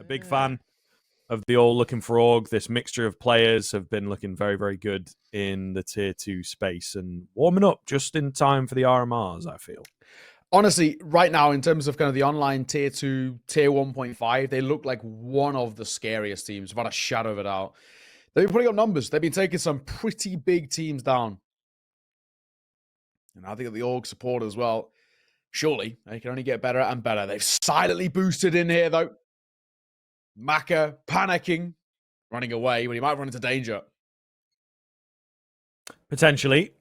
big fan of the all looking for org. This mixture of players have been looking very, very good in the tier 2 space and warming up just in time for the RMRs, I feel. Honestly, right now, in terms of kind of the online tier 2, tier 1.5, they look like one of the scariest teams, without a shadow of a doubt. They've been putting up numbers. They've been taking some pretty big teams down. And I think the org support as well. Surely, they can only get better and better. They've silently boosted in here, though. Maka panicking, running away when he might run into danger. Potentially.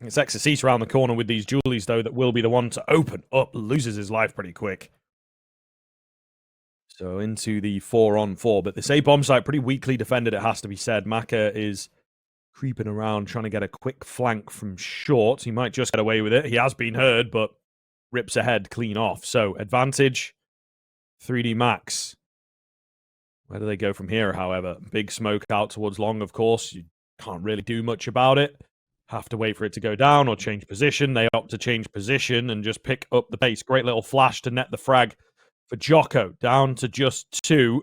It's xantares around the corner with these Julies, though, that will be the one to open up. Loses his life pretty quick. So into the 4-on-4. But this A-bomb site, pretty weakly defended, it has to be said. Maka is creeping around, trying to get a quick flank from short. He might just get away with it. He has been heard, but rips ahead clean off. So advantage, 3D Max. Where do they go from here, however? Big smoke out towards long, of course. You can't really do much about it. Have to wait for it to go down or change position. They opt to change position and just pick up the pace. Great little flash to net the frag for Jocko. Down to just 2.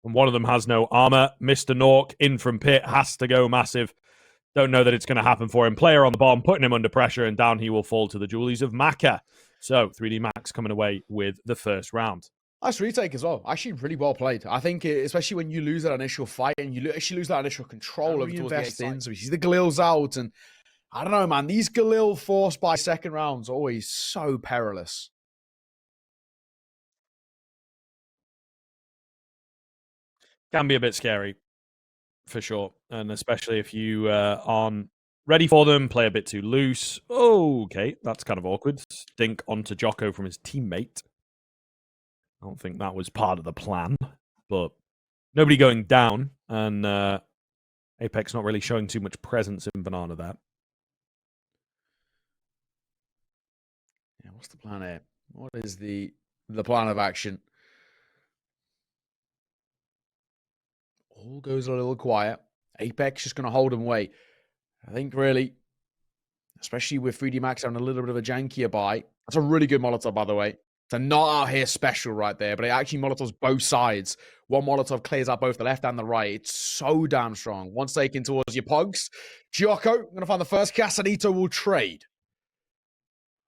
And one of them has no armor. Mr. Nork in from pit. Has to go massive. Don't know that it's going to happen for him. Player on the bomb, putting him under pressure. And down he will fall to the Julies of Maka. So 3D Max coming away with the first round. Nice retake as well. Actually, really well played. I think, especially when you lose that initial fight and you actually lose that initial control over towards the in. So we see the Galil's out, and I don't know, man. These Galil forced by second rounds are always so perilous. Can be a bit scary, for sure. And especially if you aren't ready for them, play a bit too loose. Oh, okay, that's kind of awkward. Dink onto Jocko from his teammate. I don't think that was part of the plan, but nobody going down, and Apex not really showing too much presence in Banana there. Yeah, what's the plan here? What is the plan of action? All goes a little quiet. Apex just going to hold him away. I think really, especially with 3D Max having a little bit of a jankier buy. That's a really good Molotov, by the way. It's a not out here special right there, but it actually Molotovs both sides. One Molotov clears out both the left and the right. It's so damn strong. Once taken towards your pugs, Jocko, going to find the first. Casanito will trade.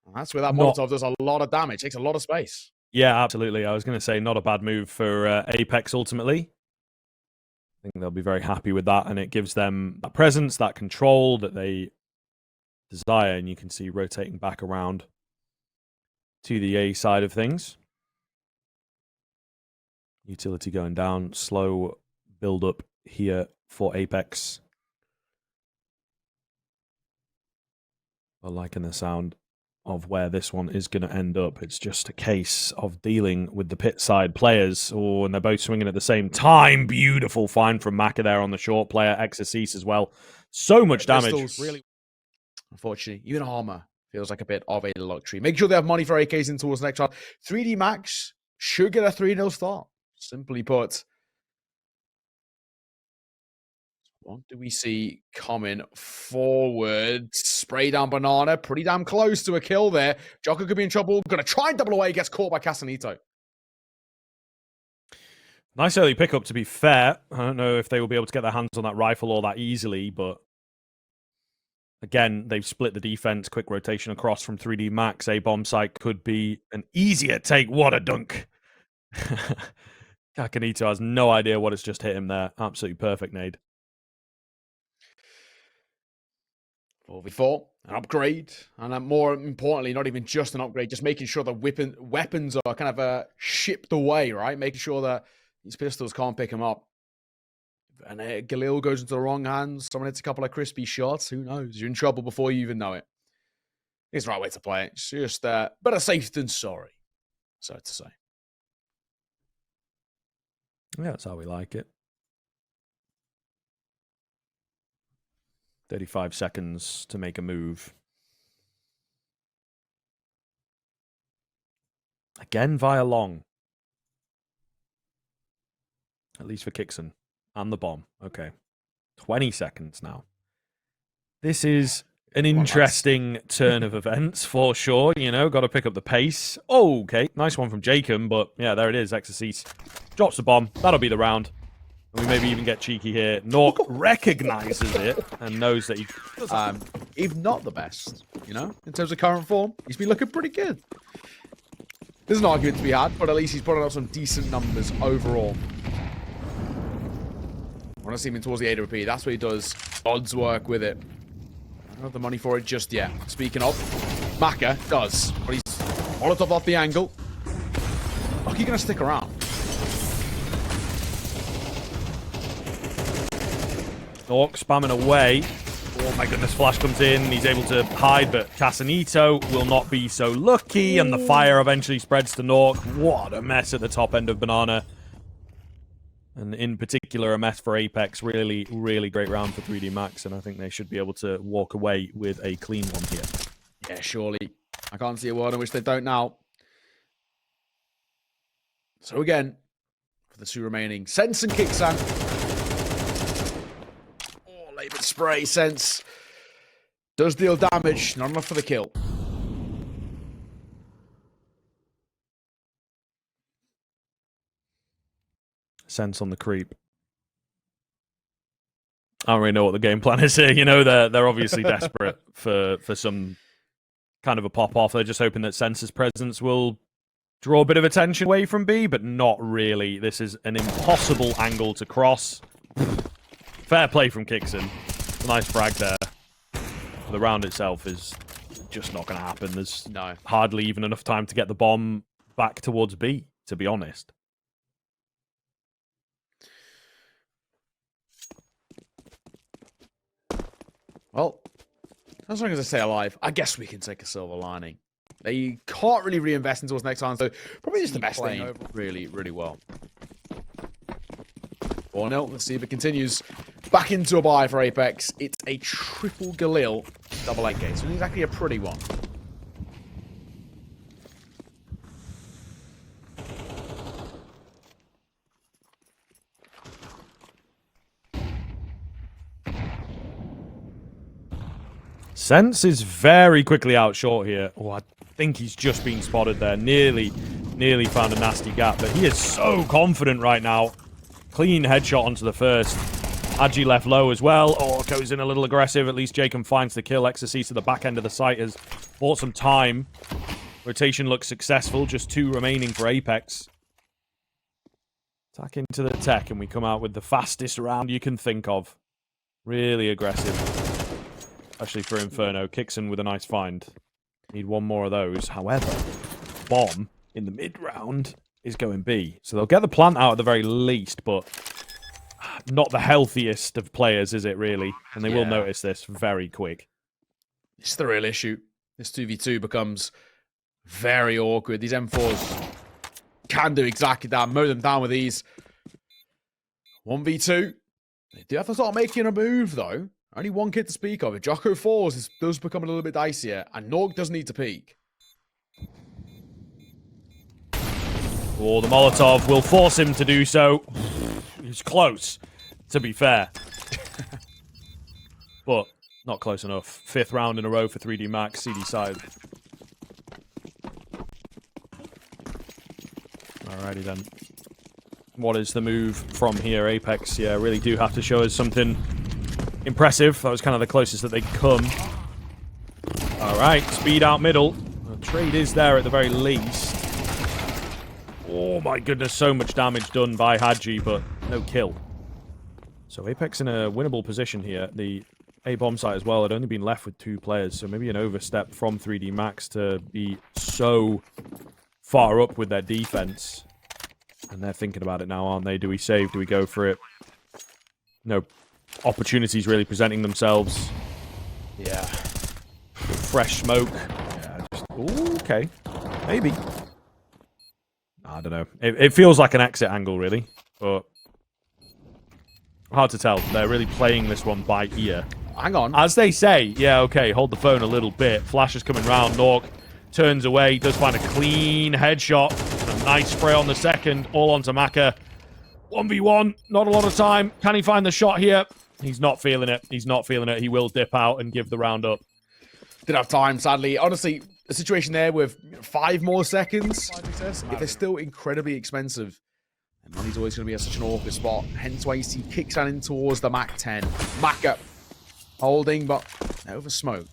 And that's where that Molotov does a lot of damage. Takes a lot of space. Yeah, absolutely. I was going to say not a bad move for Apex ultimately. I think they'll be very happy with that, and it gives them that presence, that control that they desire, and you can see rotating back around to the A side of things. Utility going down, slow build up here for Apex. I'm liking the sound of where this one is going to end up. It's just a case of dealing with the pit side players. Oh, and they're both swinging at the same time. Beautiful find from Maka there on the short player. xantares as well. So much damage. Pistols, really. Unfortunately, even armor feels like a bit of a luxury. Make sure they have money for AKs in towards the next round. 3D Max should get a 3-0 start. Simply put. What do we see coming forward? Spray down Banana. Pretty damn close to a kill there. Jocko could be in trouble. Gonna try and double away. Gets caught by Casanito. Nice early pickup, to be fair. I don't know if they will be able to get their hands on that rifle all that easily, but again, they've split the defense. Quick rotation across from 3D Max. A bomb site could be an easier take. What a dunk. Casanito has no idea what has just hit him there. Absolutely perfect nade. 4v4, an upgrade, and more importantly, not even just an upgrade, just making sure the weapons are kind of shipped away, right? Making sure that these pistols can't pick them up. And Galil goes into the wrong hands. Someone hits a couple of crispy shots. Who knows? You're in trouble before you even know it. It's the right way to play it. It's just better safe than sorry, so to say. Yeah, that's how we like it. 35 seconds to make a move. Again via long. At least for Kixon. And the bomb. Okay. 20 seconds now. This is An interesting turn of events for sure. You know, got to pick up the pace. Oh, okay, nice one from Jacob, but yeah, there it is. Exorcise drops the bomb. That'll be the round. And we maybe even get cheeky here. Nork recognizes it and knows that he even not the best, you know, in terms of current form. He's been looking pretty good. There's an argument to be had, but at least he's putting up some decent numbers overall. I want to see him in towards the AWP. That's what he does. Odds work with it. I don't have the money for it just yet. Speaking of, Maka does, but he's Molotov off the angle. Lucky gonna stick around. Nork spamming away. Oh my goodness, Flash comes in. He's able to hide, but Casanito will not be so lucky, and the fire eventually spreads to Nork. What a mess at the top end of Banana. And in particular, a mess for Apex. Really, really great round for 3D Max, and I think they should be able to walk away with a clean one here. Yeah, surely. I can't see a world in which they don't now. So again, for the two remaining, Sense and Kicksan. Oh, laboured spray, Sense. Does deal damage, not enough for the kill. Sense on the creep. I don't really know what the game plan is here. You know, they're obviously desperate for some kind of a pop-off. They're just hoping that Sense's presence will draw a bit of attention away from B, but not really. This is an impossible angle to cross. Fair play from Kixon. Nice frag there. The round itself is just not going to happen. There's hardly even enough time to get the bomb back towards B, to be honest. Well, as long as I stay alive, I guess we can take a silver lining. They can't really reinvest until next time, so probably just the best thing. Really, really well. 4-0. Let's see if it continues. Back into a bye for Apex. It's a triple Galil double 8K, so it's exactly a pretty one. Sense is very quickly out short here. Oh, I think he's just been spotted there. Nearly found a nasty gap, but he is so confident right now. Clean headshot onto the first. Agi left low as well. Oh, goes in a little aggressive. At least Jacob finds the kill. Exorcise to the back end of the site has bought some time. Rotation looks successful. Just 2 remaining for Apex. Attack into the tech, and we come out with the fastest round you can think of. Really aggressive. Especially for Inferno. Kixon with a nice find. Need one more of those. However, Bomb in the mid-round is going B. So they'll get the plant out at the very least, but not the healthiest of players, is it really? And they will notice this very quick. It's the real issue. This 2v2 becomes very awkward. These M4s can do exactly that. Mow them down with ease. 1v2. They do have to start making a move, though. Only one kid to speak of. If Jocko falls, this does become a little bit dicier. And Nork does need to peek. Oh, the Molotov will force him to do so. He's close, to be fair. But not close enough. 5th round in a row for 3D Max, CD side. Alrighty then. What is the move from here? Apex, yeah, really do have to show us something impressive. That was kind of the closest that they could come. Alright, speed out middle. The trade is there at the very least. Oh my goodness, so much damage done by Hadji, but no kill. So Apex in a winnable position here. The A-bomb site as well had only been left with 2 players, so maybe an overstep from 3D Max to be so far up with their defense. And they're thinking about it now, aren't they? Do we save? Do we go for it? No opportunities really presenting themselves. Yeah. Fresh smoke. Yeah, just... Ooh, okay. Maybe. I don't know. It feels like an exit angle, really. But hard to tell. They're really playing this one by ear. Hang on. As they say, yeah, okay, hold the phone a little bit. Flash is coming round. Nork turns away. Does find a clean headshot. And a nice spray on the second. All onto Maka. 1v1. Not a lot of time. Can he find the shot here? He's not feeling it. He's not feeling it. He will dip out and give the round up. Didn't have time, sadly. Honestly, a situation there with 5 more seconds, if they're still incredibly expensive, and money's always going to be at such an awkward spot. Hence why you see Kicksan in towards the Mac 10. Maka holding, but over smoke.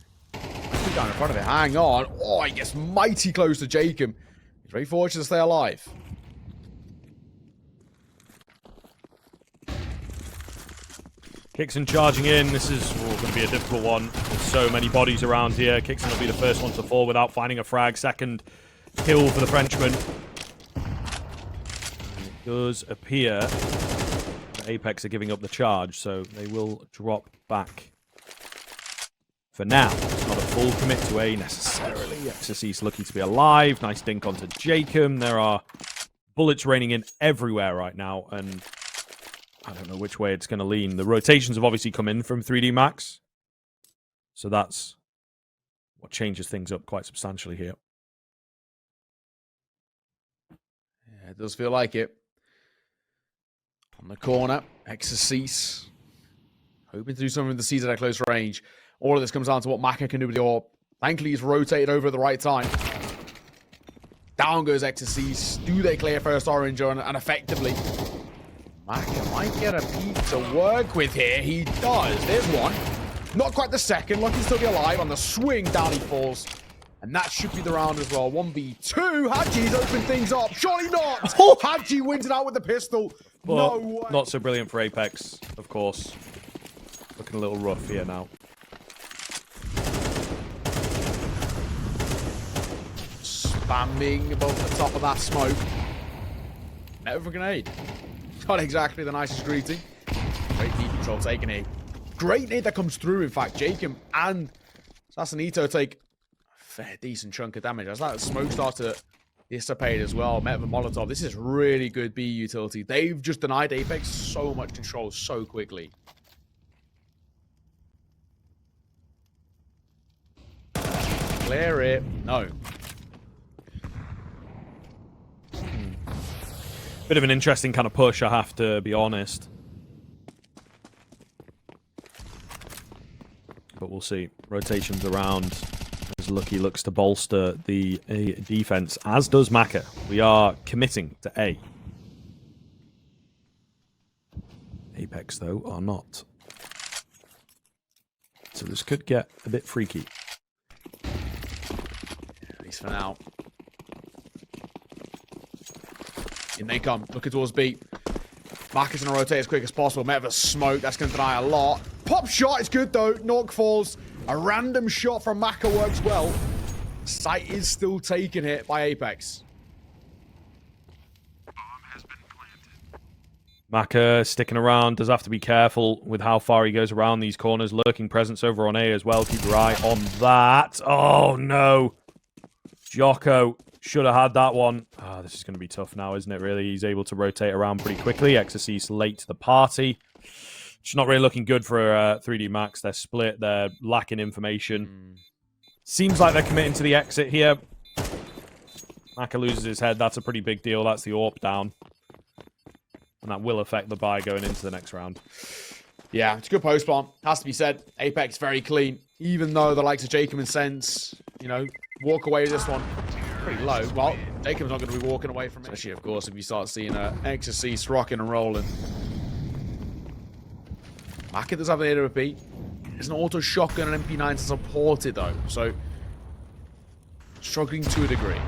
Down in front of it. Hang on. Oh, he gets mighty close to Jacob. He's very fortunate to stay alive. Kicksan charging in. This is going to be a difficult one. There's so many bodies around here. Kicksan will be the first one to fall without finding a frag. Second kill for the Frenchman. It does appear that Apex are giving up the charge, so they will drop back for now. It's not a full commit to A necessarily. xantares lucky to be alive. Nice dink onto Jacob. There are bullets raining in everywhere right now, and I don't know which way it's going to lean. The rotations have obviously come in from 3D Max, so that's what changes things up quite substantially here. Yeah, it does feel like it. On the corner, xantares hoping to do something with the C's at close range. All of this comes down to what Maka can do with the AWP. Thankfully, he's rotated over at the right time. Down goes xantares. Do they clear first orange and effectively? Maka might get a peek to work with here. He does. There's one. Not quite the second. Lucky to still be alive. On the swing, down he falls. And that should be the round as well. 1v2. Hadji's opened things up. Surely not. Hadji wins it out with the pistol. But no way. Not so brilliant for Apex, of course. Looking a little rough here now. Spamming above the top of that smoke. Never a grenade. Not exactly the nicest greeting. Great deep control taken here. Great nade that comes through, in fact. Jacob and Assassinito take a fair decent chunk of damage. As that smoke starts to dissipate as well. Met with Molotov. This is really good B utility. They've just denied Apex so much control so quickly. Clear it. No. Bit of an interesting kind of push, I have to be honest. But we'll see. Rotations around as Lucky looks to bolster the defense, as does Maka. We are committing to A. Apex, though, are not. So this could get a bit freaky. At least for now. In they come, looking towards B. Maka's gonna rotate as quick as possible. Met with a smoke, that's gonna deny a lot. Pop shot is good though. Nog falls. A random shot from Maka works well. Sight is still taken here by Apex. Maka sticking around, does have to be careful with how far he goes around these corners. Lurking presence over on A as well. Keep your eye on that. Oh no. Jocko should have had that one. Ah, this is going to be tough now, isn't it, really? He's able to rotate around pretty quickly. xantares late to the party. It's not really looking good for 3D Max. They're split. They're lacking information. Seems like they're committing to the exit here. Maka loses his head. That's a pretty big deal. That's the AWP down. And that will affect the buy going into the next round. Yeah, it's a good post bomb. Has to be said. Apex very clean. Even though the likes of Jacob and Sense, you know, walk away with this one pretty low. Well, Jacob's not going to be walking away from it. Especially, of course, if you start seeing xantares rocking and rolling. Maka does have the AWP. There's an auto shotgun and MP9 to support it, though. So, struggling to a degree.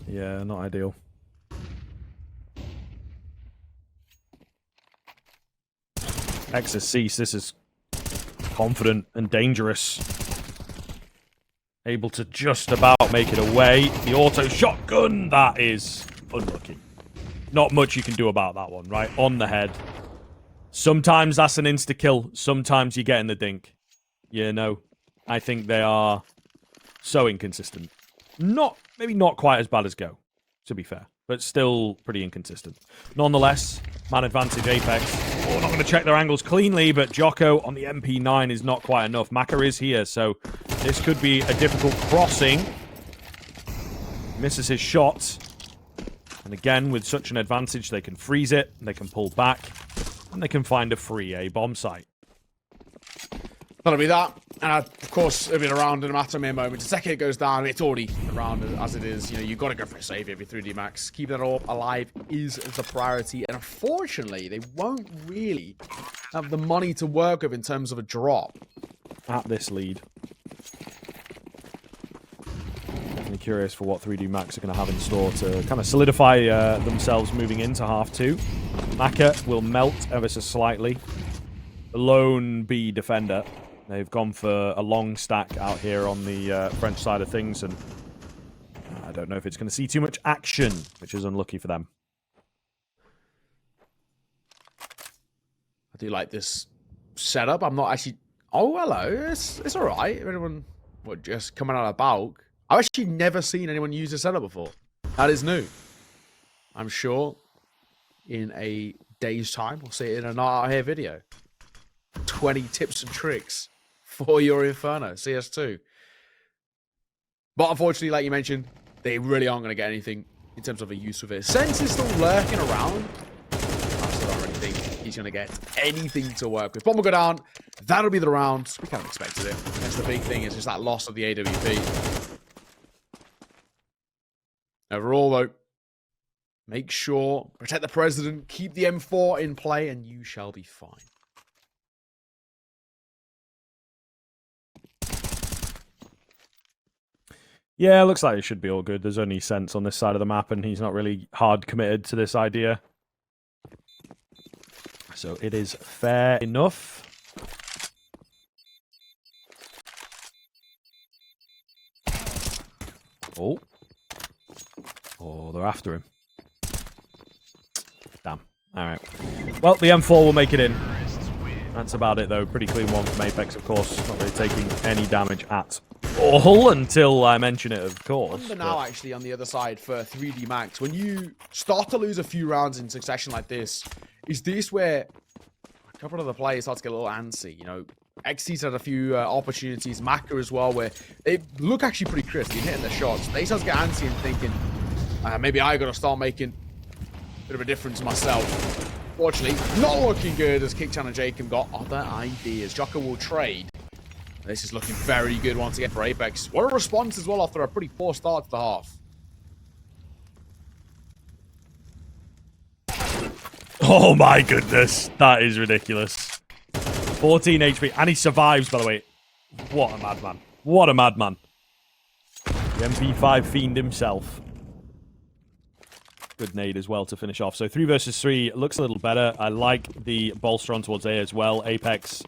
Yeah, not ideal. xantares, this is confident and dangerous. Able to just about make it away. The auto shotgun, that is unlucky. Not much you can do about that one, right? On the head. Sometimes that's an insta-kill. Sometimes you get in the dink. You know, I think they are so inconsistent. Maybe not quite as bad as Go, to be fair. But still pretty inconsistent. Nonetheless, man advantage Apex. Oh, not going to check their angles cleanly, but Jocko on the MP9 is not quite enough. Maka is here, so this could be a difficult crossing. Misses his shot. And again, with such an advantage, they can freeze it, they can pull back, and they can find a free A bomb site. That'll be that. And of course, it'll be around in a matter of mere moments. The second it goes down, it's already around as it is. You know, you've got to go for a save if you're 3D Max. Keeping that all alive is the priority. And unfortunately, they won't really have the money to work with in terms of a drop. At this lead. Definitely curious for what 3D Max are going to have in store to kind of solidify themselves moving into half two. Maka will melt ever so slightly. The lone B defender. They've gone for a long stack out here on the French side of things, and I don't know if it's going to see too much action, which is unlucky for them. I do like this setup. I'm not actually... Oh, hello. It's all right. If anyone just coming out of bulk. I've actually never seen anyone use this setup before. That is new. I'm sure in a day's time, we'll see it in a Not Out Here video. 20 tips and tricks for your Inferno, CS2. But unfortunately, like you mentioned, they really aren't going to get anything in terms of a use of it. Sense is still lurking around. I still don't really think he's going to get anything to work with. Bomb will go down. That'll be the round. We kind of expected it. That's the big thing, is just that loss of the AWP. Overall, though, make sure, protect the president, keep the M4 in play, and you shall be fine. Yeah, looks like it should be all good. There's only Sense on this side of the map, and he's not really hard committed to this idea. So it is fair enough. Oh. Oh, they're after him. Damn. Alright. Well, the M4 will make it in. That's about it, though. Pretty clean one from Apex, of course. Not really taking any damage at all until I mention it, of course. But now, actually, on the other side for 3D Max, when you start to lose a few rounds in succession like this, is this where a couple of the players start to get a little antsy? You know, XC's had a few opportunities, Maka as well, where they look actually pretty crisp. You're hitting the shots. They start to get antsy and thinking, maybe I got to start making a bit of a difference myself. Fortunately, not looking good as Kickchan and Jacob got other ideas. Jocko will trade. This is looking very good once again for Apex. What a response as well after a pretty poor start to the half. Oh my goodness, that is ridiculous. 14 HP, and he survives, by the way. What a madman. What a madman. The MP5 fiend himself. Good nade as well to finish off. So 3 versus 3 looks a little better. I like the bolster on towards A as well. Apex,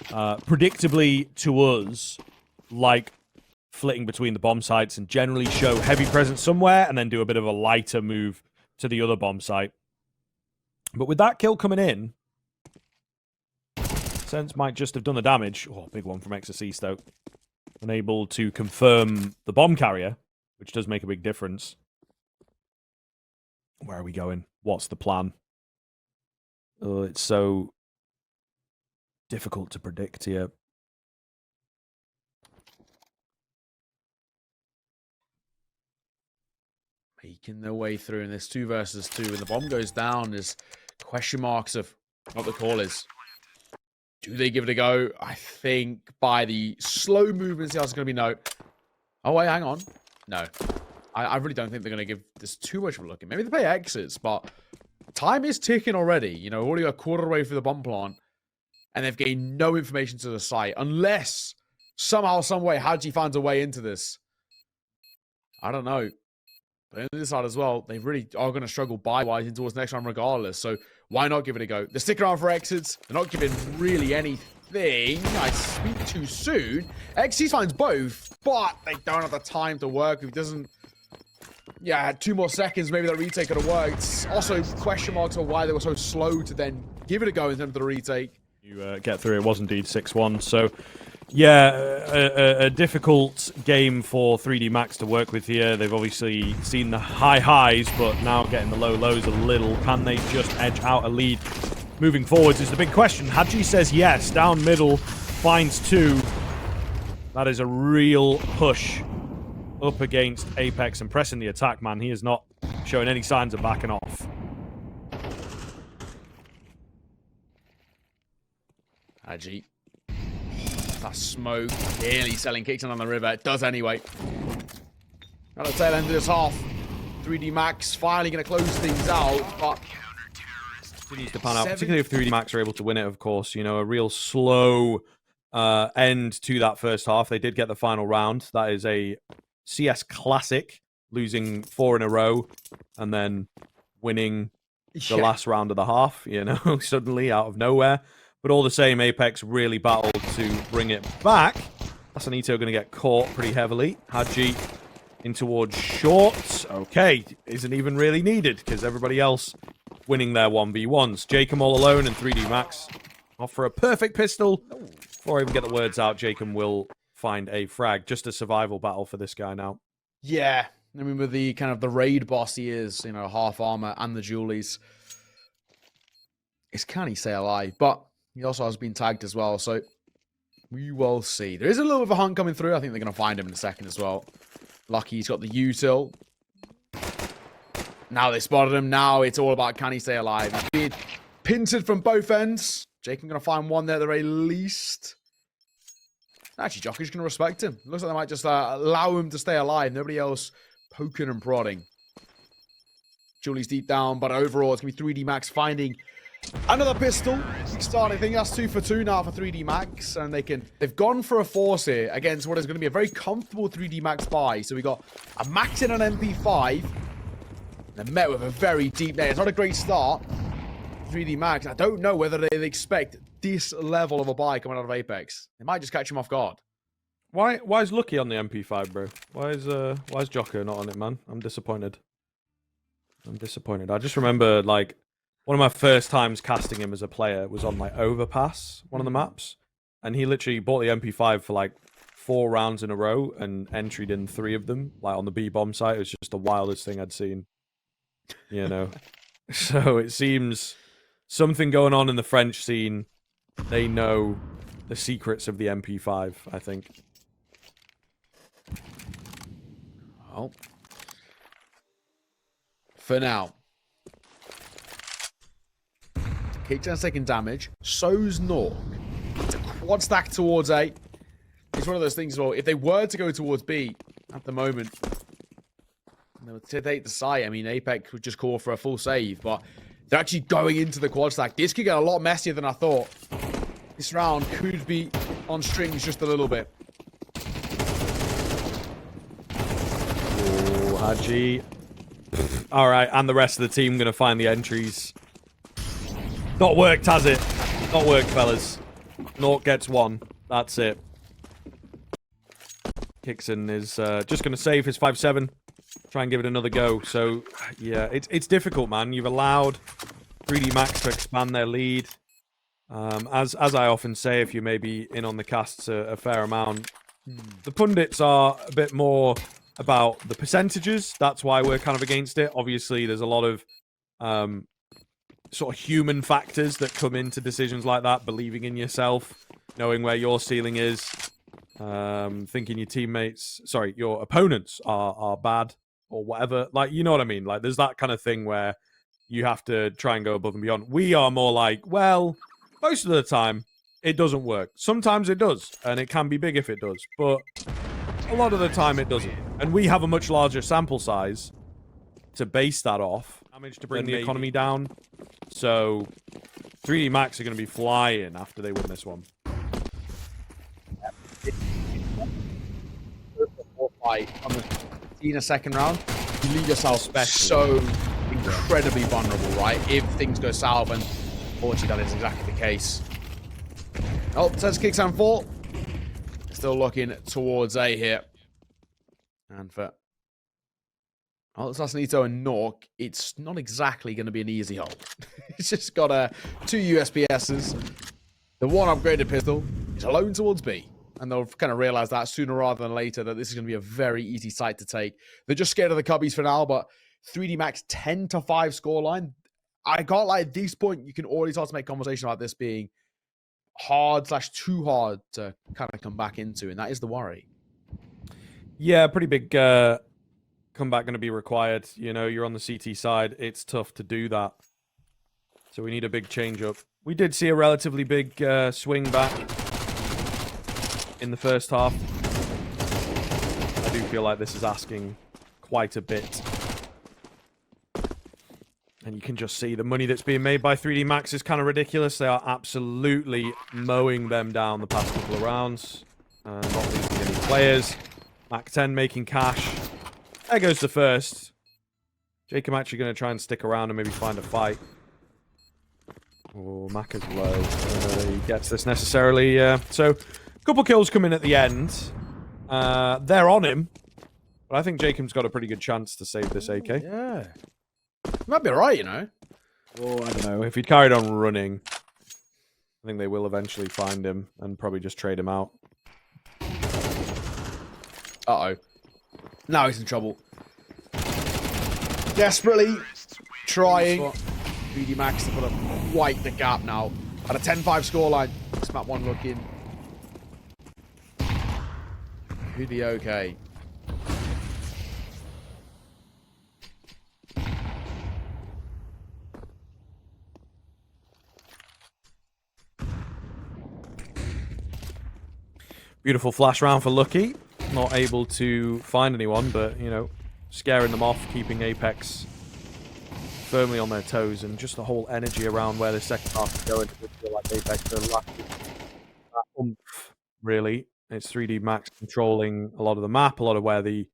predictably to us, like flitting between the bomb sites and generally show heavy presence somewhere and then do a bit of a lighter move to the other bomb site. But with that kill coming in, Sense might just have done the damage. Oh, big one from xantares though. Unable to confirm the bomb carrier, which does make a big difference. Where are we going? What's the plan? Oh, it's so difficult to predict here. Making their way through in this 2 versus 2. When the bomb goes down, there's question marks of what the call is. Do they give it a go? I think by the slow movements, the answer's going to be no. Oh, wait, hang on. No. I really don't think they're going to give this too much of a look. Maybe they play exits, but time is ticking already. You know, already a quarter way through the bomb plant, and they've gained no information to the site. Unless, somehow, some way, Hadji finds a way into this. I don't know. But on this side as well, they really are going to struggle buy-wise into towards next round regardless. So why not give it a go? They're sticking around for exits. They're not giving really anything. I speak too soon. XC finds both, but they don't have the time to work. If it doesn't... Yeah, 2 more seconds, maybe that retake could have worked. Also, question marks on why they were so slow to then give it a go in terms of the retake. You get through. It was indeed 6-1. So, yeah, a difficult game for 3D Max to work with here. They've obviously seen the high highs, but now getting the low lows a little. Can they just edge out a lead moving forwards is the big question. Hadji says yes. Down middle, finds 2. That is a real push up against Apex and pressing the attack, man. He is not showing any signs of backing off. Hadji That smoke nearly selling kicks on the river. It does anyway. At the tail end of this half, 3D Max finally going to close things out, but it needs to pan out, particularly if 3D Max are able to win it, of course. You know, a real slow end to that first half. They did get the final round. That is a CS classic, losing 4 in a row and then winning the last round of the half, you know, suddenly out of nowhere. But all the same, Apex really battled to bring it back. xantares going to get caught pretty heavily. Hadji in towards short. Okay, isn't even really needed because everybody else winning their 1v1s. Jacob all alone and 3D Max off for a perfect pistol. Before I even get the words out, Jacob will find a frag. Just a survival battle for this guy now. Yeah, I mean, with the kind of the raid boss he is, you know, half armor and the Julies, it's can he stay alive? But he also has been tagged as well, so we will see. There is a little bit of a hunt coming through. I think they're going to find him in a second as well. Lucky he's got the util. Now they spotted him. Now it's all about can he stay alive. He's being pinted from both ends. Jacob going to find one there at the very least. Actually, Jockey's going to respect him. Looks like they might just allow him to stay alive. Nobody else poking and prodding. Julie's deep down, but overall it's going to be 3D Max finding another pistol. I think that's 2 for 2 now for 3D Max, and they've gone for a force here against what is going to be a very comfortable 3D Max buy. So we got a Max in an MP5. They're met with a very deep net. It's not a great start. 3D Max, I don't know whether they expect this level of a buy coming out of Apex. They might just catch him off guard. Why is Lucky on the MP5, bro? Why is Jocko not on it, man? I'm disappointed. I just remember, like, one of my first times casting him as a player was on, like, Overpass, one of the maps. And he literally bought the MP5 for, like, 4 rounds in a row and entered in 3 of them, like, on the B-bomb site. It was just the wildest thing I'd seen. You know? So it seems something going on in the French scene. They know the secrets of the MP5, I think. Well, for now. K10's taking damage. So's Nork. It's a quad stack towards A. It's one of those things, well, if they were to go towards B at the moment, they would take the site. I mean, Apex would just call for a full save, but they're actually going into the quad stack. This could get a lot messier than I thought. This round could be on strings just a little bit. Oh, Hadji. All right, and the rest of the team going to find the entries. Not worked, has it? Not worked, fellas. Nork gets 1. That's it. Kixon is just going to save his 5-7. Try and give it another go. So, yeah, it's difficult, man. You've allowed 3D Max to expand their lead. As I often say, if you may be in on the casts a fair amount, the pundits are a bit more about the percentages. That's why we're kind of against it. Obviously, there's a lot of sort of human factors that come into decisions like that. Believing in yourself, knowing where your ceiling is, thinking your opponents are bad or whatever. Like, you know what I mean? Like, there's that kind of thing where you have to try and go above and beyond. We are more like, well, most of the time, it doesn't work. Sometimes it does, and it can be big if it does, but a lot of the time it doesn't. And we have a much larger sample size to base that off. Manage to bring the economy down. So 3D Max are going to be flying after they win this one. In a second round, you leave yourself so incredibly vulnerable, right? If things go south, and fortunately that is exactly the case. Oh, says kicks and 4. Still looking towards A here. And for xantares and Nork, it's not exactly going to be an easy hold. It's just got 2 USPSs. The 1 upgraded pistol is alone towards B. And they'll kind of realize that sooner rather than later that this is going to be a very easy site to take. They're just scared of the Cubbies for now, but 3D Max 10-5 scoreline. I got like at this point, you can already start to make conversation about this being hard/too hard to kind of come back into, and that is the worry. Yeah, pretty big comeback going to be required. You know, you're on the CT side. It's tough to do that. So we need a big change up. We did see a relatively big swing back in the first half. I do feel like this is asking quite a bit. And you can just see the money that's being made by 3D Max is kind of ridiculous. They are absolutely mowing them down the past couple of rounds. Not losing any players. Mac 10 making cash. There goes the first. Jacob actually going to try and stick around and maybe find a fight. Oh, Mac is low. I don't know that he gets this necessarily. So, a couple kills come in at the end. They're on him. But I think Jacob's got a pretty good chance to save this AK. Yeah. Might be alright, you know. Oh, I don't know. If he'd carried on running, I think they will eventually find him and probably just trade him out. Uh-oh. Now he's in trouble. Desperately trying 3D Max to put up quite the gap now. At a 10-5 scoreline. Snap one looking. He'd be okay. Beautiful flash round for Lucky. Not able to find anyone, but, you know, scaring them off, keeping Apex firmly on their toes, and just the whole energy around where the second half is going. I feel like Apex are lacking that oomph, really. It's 3D Max controlling a lot of the map, a lot of where the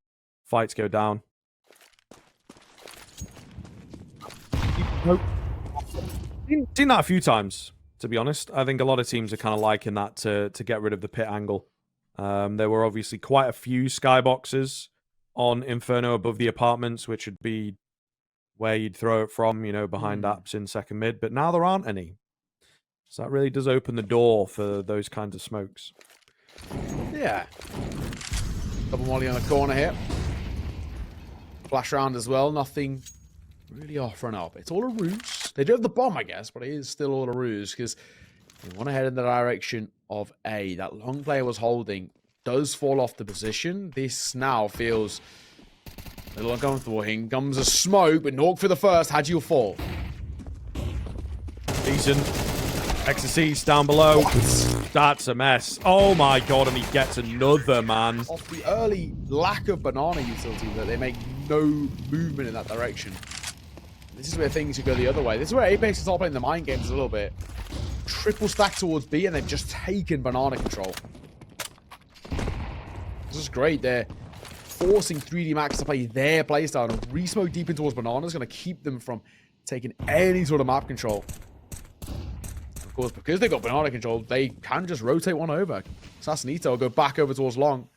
fights go down. Seen that a few times, to be honest. I think a lot of teams are kind of liking that to get rid of the pit angle. There were obviously quite a few skyboxes on Inferno above the apartments, which would be where you'd throw it from, you know, behind apps in second mid. But now there aren't any. So that really does open the door for those kinds of smokes. Yeah. Double molly on the corner here. Flash round as well. Nothing really offering up. It's all a ruse. They do have the bomb, I guess, but it is still all a ruse because they want to head in the direction of A. That long player was holding does fall off the position. This now feels a little uncomfortable. Here comes a smoke, but Nork for the first. How'd you fall? Decent. XC's down below. That's a mess. Oh my god, and he gets another, man. Off the early lack of banana utility, that they make no movement in that direction. This is where things could go the other way. This is where Apex is all playing the mind games a little bit. Triple stack towards B, and they've just taken banana control. This is great. They're forcing 3D Max to play their playstyle, and re-smoke deep in towards banana is going to keep them from taking any sort of map control. Of course, because they got banana control, they can just rotate one over. Assassinito will go back over towards long.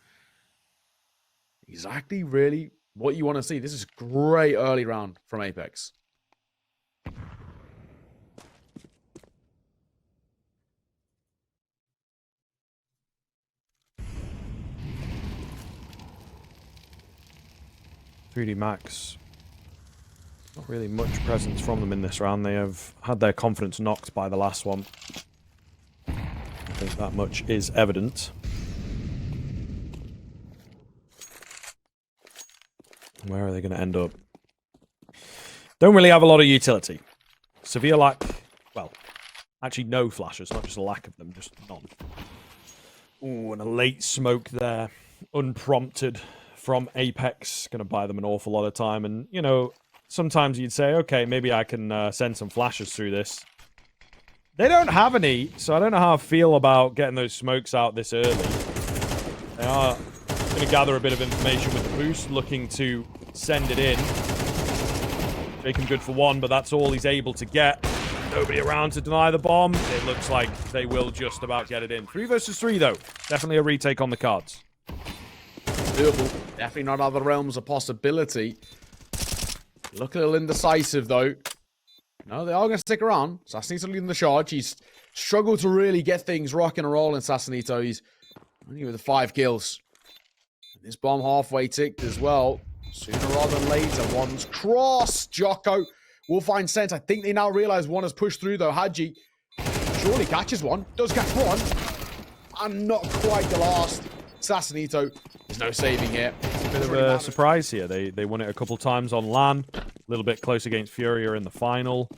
Exactly, really, what you want to see. This is a great early round from Apex. .3D Max. Not really much presence from them in this round. They have had their confidence knocked by the last one. I think that much is evident. Where are they going to end up? Don't really have a lot of utility. Severe lack, well, actually no flashes, not just a lack of them, just none. Ooh, and a late smoke there, unprompted from Apex. Going to buy them an awful lot of time. And, you know, sometimes you'd say, okay, maybe I can send some flashes through this. They don't have any, so I don't know how I feel about getting those smokes out this early. They are going to gather a bit of information with the boost, looking to send it in. Jacob good for one, but that's all he's able to get. Nobody around to deny the bomb. It looks like they will just about get it in. 3 versus 3, though. Definitely a retake on the cards. Doable. Definitely not other realms a possibility. Look a little indecisive, though. No, they are going to stick around. Sassanito leading the charge. He's struggled to really get things rocking and rolling, Sassanito. He's only with the 5 kills. This bomb halfway ticked as well. Sooner rather than later, one's crossed. Jocko will find sense. I think they now realize one has pushed through, though. Hadji surely catches one. Does catch one. And not quite the last. Sassanito, there's no saving here. It's a bit of a surprise here. They won it a couple times on LAN. A little bit close against Furia in the final.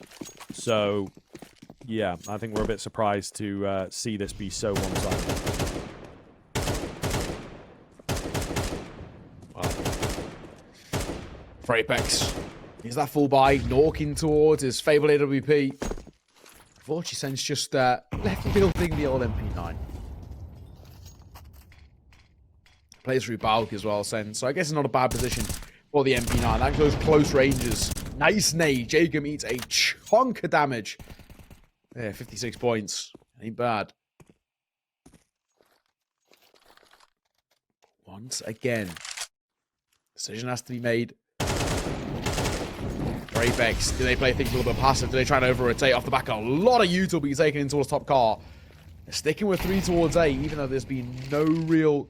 So, yeah, I think we're a bit surprised to see this be so one-sided. for Apex. Here's that full buy, Norking towards his fabled AWP. Unfortunately, Sense just left building the old MP9. Plays through Balk as well, Sense. So I guess it's not a bad position for the MP9. That goes close ranges. Nice nade. Jacob eats a chunk of damage. Yeah, 56 points. Ain't bad. Once again, decision has to be made. For Apex, do they play things a little bit passive? Do they try and over-rotate off the back? A lot of util being taken in towards top car. They're sticking with 3 towards A, even though there's been no real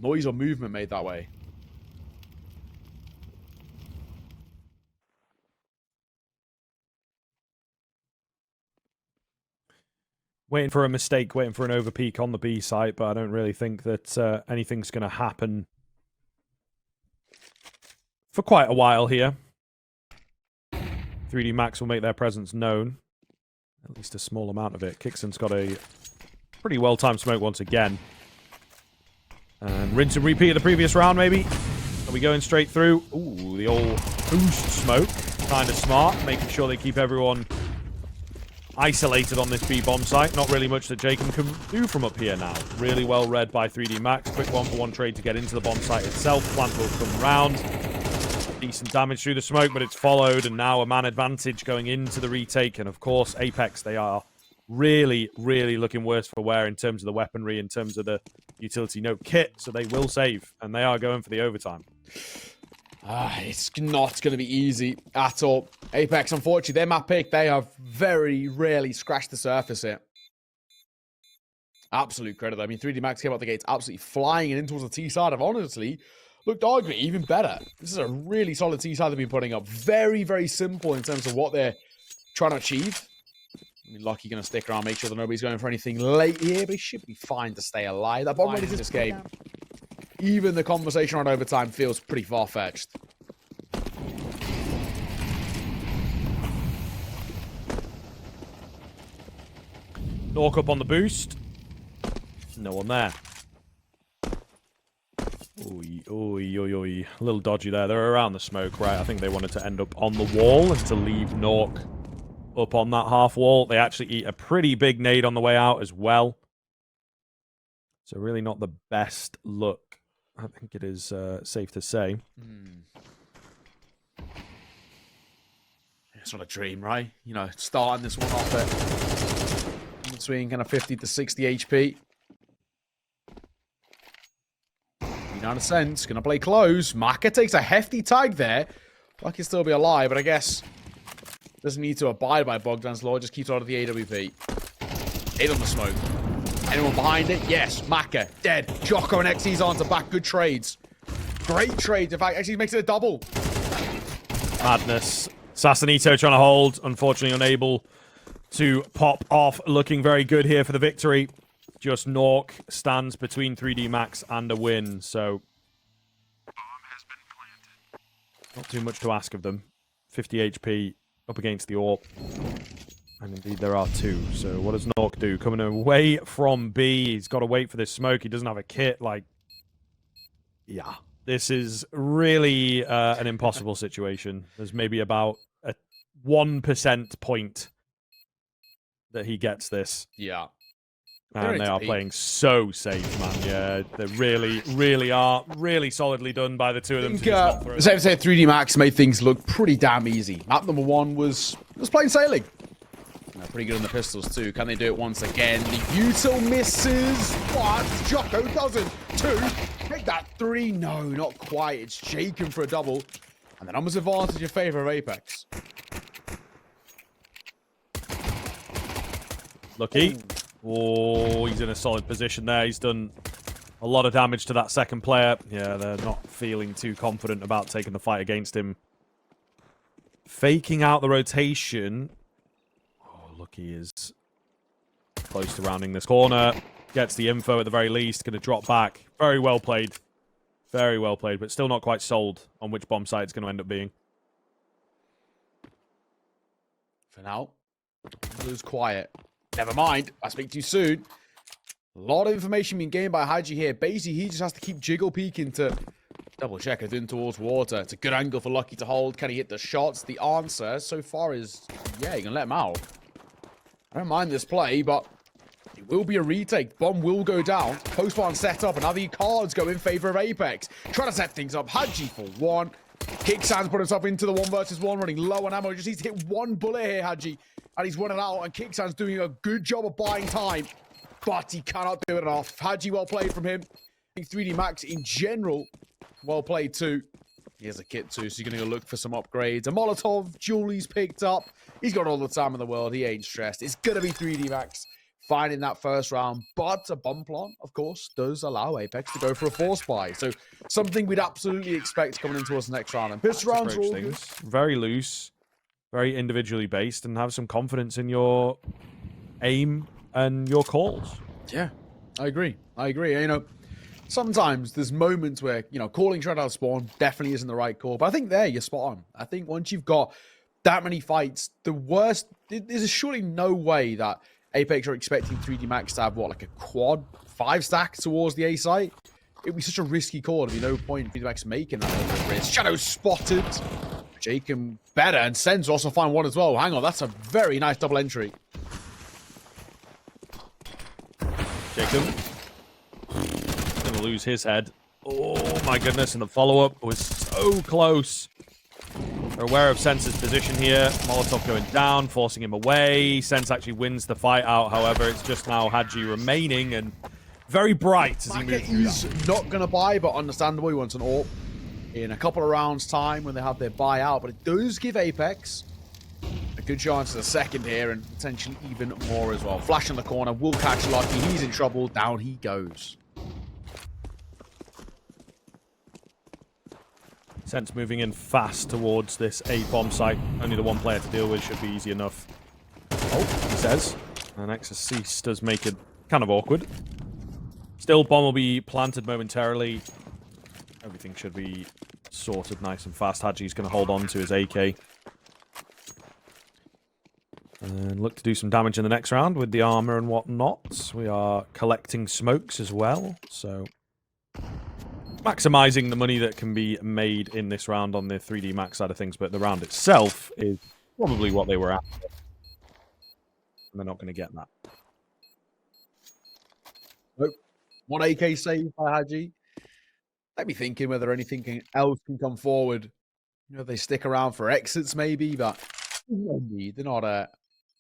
noise or movement made that way. Waiting for a mistake, waiting for an overpeak on the B site, but I don't really think that anything's going to happen for quite a while here. 3D Max will make their presence known. At least a small amount of it. Kixon's got a pretty well-timed smoke once again. And rinse and repeat of the previous round, maybe. Are we going straight through? Ooh, the old boost smoke. Kind of smart, making sure they keep everyone isolated on this B bomb site. Not really much that Jacob can do from up here now. Really well read by 3D Max. Quick 1-for-1 trade to get into the bomb site itself. Plant will come round. Decent damage through the smoke, but it's followed, and now a man advantage going into the retake. And of course, Apex, they are really, really looking worse for wear in terms of the weaponry, in terms of the utility no kit, so they will save, and they are going for the overtime. It's not going to be easy at all. Apex, unfortunately, their map pick, they have very rarely scratched the surface here. Absolute credit. I mean, 3D Max came out the gates absolutely flying and in towards the T side of honestly looked arguably even better. This is a really solid T side they've been putting up. Very, very simple in terms of what they're trying to achieve. I mean, Lucky going to stick around, make sure that nobody's going for anything late here, but he should be fine to stay alive. That bottom lane in this game, even the conversation on overtime feels pretty far-fetched. Nork up on the boost. No one there. Oy, oy, oy, oy. A little dodgy there. They're around the smoke, right? I think they wanted to end up on the wall and to leave Nork up on that half wall. They actually eat a pretty big nade on the way out as well. So really not the best look, I think it is safe to say. It's not a dream, right? You know, starting this one off at between kind of 50 to 60 HP. Not a sense. Gonna play close. Maka takes a hefty tag there. Lucky still be alive, but I guess doesn't need to abide by Bogdan's law. Just keeps out of the AWP. 8 on the smoke. Anyone behind it? Yes. Maka dead. Jocko and XE's on to back. Good trades. Great trades. In fact, actually makes it a double. Madness. Sassanito trying to hold. Unfortunately unable to pop off. Looking very good here for the victory. Just Nork stands between 3D Max and a win, so not too much to ask of them. 50 HP up against the AWP, and indeed there are 2. So what does Nork do? Coming away from B, he's got to wait for this smoke. He doesn't have a kit. Like, yeah, this is really an impossible situation. There's maybe about a 1% point that he gets this. Yeah. And they are playing so safe, man. Yeah, they really, really are. Really solidly done by the two of them. I think, safe to say 3D Max made things look pretty damn easy. Map number 1 was plain sailing. Pretty good on the pistols, too. Can they do it once again? The util misses. What? Jocko doesn't. 2. Make that 3. No, not quite. It's Jacob for a double. And the numbers advantage in favor of Apex. Lucky. Oh, he's in a solid position there. He's done a lot of damage to that second player. Yeah, they're not feeling too confident about taking the fight against him. Faking out the rotation. Oh, Lucky is close to rounding this corner. Gets the info at the very least. Going to drop back. Very well played. Very well played, but still not quite sold on which bomb site it's going to end up being. For now, lose quiet. Never mind. I speak too soon. A lot of information being gained by Haji here. Basically, he just has to keep jiggle peeking to Double checker in towards water. It's a good angle for Lucky to hold. Can he hit the shots? The answer so far is, yeah, you can let him out. I don't mind this play, but it will be a retake. Bomb will go down. Post-one set up, and now the cards go in favor of Apex. Trying to set things up. Haji for one. xantares put himself into the 1 versus 1, running low on ammo. Just needs to hit one bullet here, Haji. And he's running out, and xantares doing a good job of buying time. But he cannot do it enough. Haji, well played from him. I think 3D Max in general, well played too. He has a kit too, so you're going to go look for some upgrades. A Molotov, Julie's picked up. He's got all the time in the world. He ain't stressed. It's going to be 3D Max finding that first round. But a bomb plant, of course, does allow Apex to go for a force buy. So something we'd absolutely expect coming into us next round. And pistol rounds are all good. Very loose, very individually based, and have some confidence in your aim and your calls. Yeah, I agree. You know, sometimes there's moments where, you know, calling straight out of spawn definitely isn't the right call. But I think there, you're spot on. I think once you've got that many fights, the worst, there's surely no way that Apex are expecting 3D Max to have, what, like a quad 5 stack towards the A site? It'd be such a risky call. There'd be no point in 3D Max making that risk. Shadow spotted. Jacob better, and Sen's also find one as well. Hang on, that's a very nice double entry. Jacob gonna lose his head. Oh my goodness, and the follow-up was so close. They're aware of Sense's position here. Molotov going down, forcing him away. Sense actually wins the fight out. However, it's just now Haji remaining, and very bright as he moves through that. He's not going to buy, but understandable. He wants an AWP in a couple of rounds' time when they have their buyout. But it does give Apex a good chance at a second here, and potentially even more as well. Flash in the corner, will catch Lucky. He's in trouble. Down he goes. Sense moving in fast towards this A bomb site. Only the one player to deal with, should be easy enough. Oh, he says. And XSC does make it kind of awkward. Still, bomb will be planted momentarily. Everything should be sorted nice and fast. Haji's going to hold on to his AK. And look to do some damage in the next round with the armor and whatnot. We are collecting smokes as well, so maximizing the money that can be made in this round on the 3D Max side of things, but the round itself is probably what they were after. And they're not going to get that. Nope. One AK save by Haji. Let me thinking whether anything else can come forward. You know, they stick around for exits maybe, but no need. They're not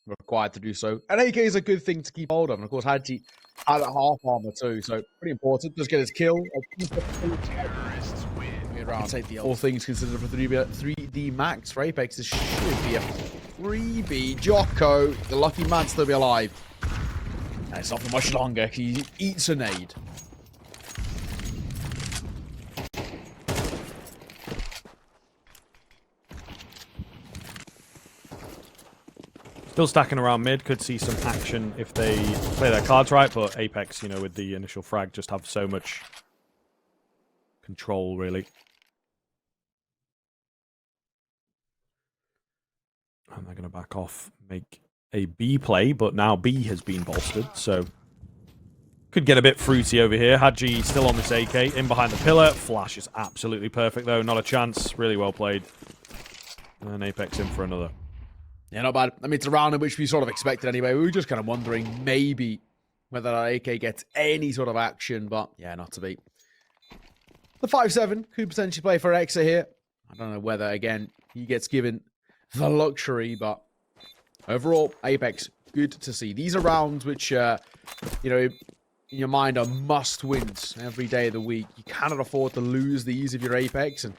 required to do so. And AK is a good thing to keep hold of. And of course, Haji had a half armor too, so pretty important. Just get his kill. All things considered for 3D Max for Apex, this should be a freebie. Jocko, the lucky man, still be alive. And it's not for much longer. He eats a nade. Still stacking around mid. Could see some action if they play their cards right, but Apex, you know, with the initial frag, just have so much control, really. And they're going to back off, make a B play, but now B has been bolstered, so could get a bit fruity over here. Haji still on this AK, in behind the pillar. Flash is absolutely perfect, though. Not a chance. Really well played. And Apex in for another. Yeah, not bad. I mean, it's a round in which we sort of expected anyway. We were just kind of wondering maybe whether that AK gets any sort of action, but yeah, not to be. The 5-7 could potentially play for Exa here. I don't know whether, again, he gets given the luxury, but overall, Apex, good to see. These are rounds which, you know, in your mind are must-wins every day of the week. You cannot afford to lose these if you're Apex, and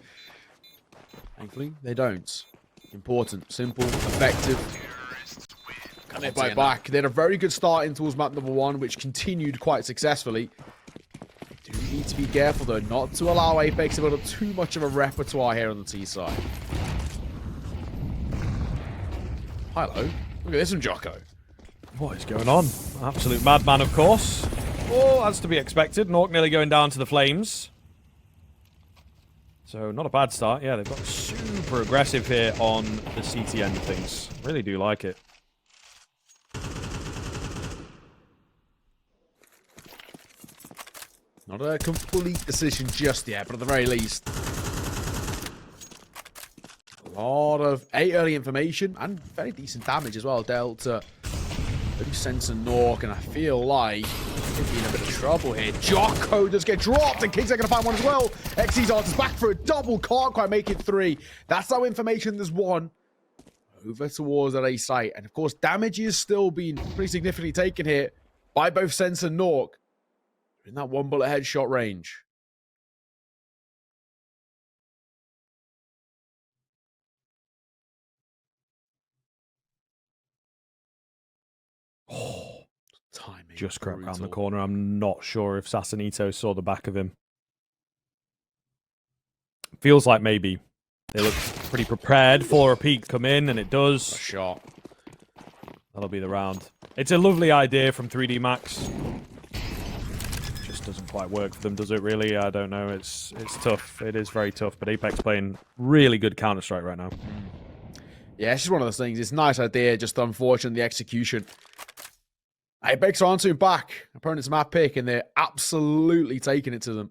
thankfully, they don't. Important, simple, effective. Can they fight back? They had a very good start in towards map number 1, which continued quite successfully. Do need to be careful, though, not to allow Apex to build up too much of a repertoire here on the T side. Hello. Look at this one, Jocko. What is going on? Absolute madman, of course. Oh, that's to be expected. Nork nearly going down to the flames. So, not a bad start. Yeah, they've got super aggressive here on the CT end of things. Really do like it. Not a complete decision just yet, but at the very least, a lot of early information and very decent damage as well dealt to Sense and Nork, and I feel like he's in a bit of trouble here. Jocko does get dropped, and Kings are going to find one as well. xantares is back for a double, can't quite make it 3. That's how information there's 1 over towards that A site, and of course damage is still being pretty significantly taken here by both Sense and Nork in that 1 bullet headshot range. Oh, timing. Just crept around the corner. I'm not sure if Sassanito saw the back of him. Feels like maybe they look pretty prepared for a peek to come in, and it does. A shot. That'll be the round. It's a lovely idea from 3D Max. Just doesn't quite work for them, does it really? I don't know. It's tough. It is very tough, but Apex playing really good Counter-Strike right now. Yeah, it's just one of those things. It's a nice idea, just unfortunate the execution. Apex are answering back. Opponent's map pick, and they're absolutely taking it to them.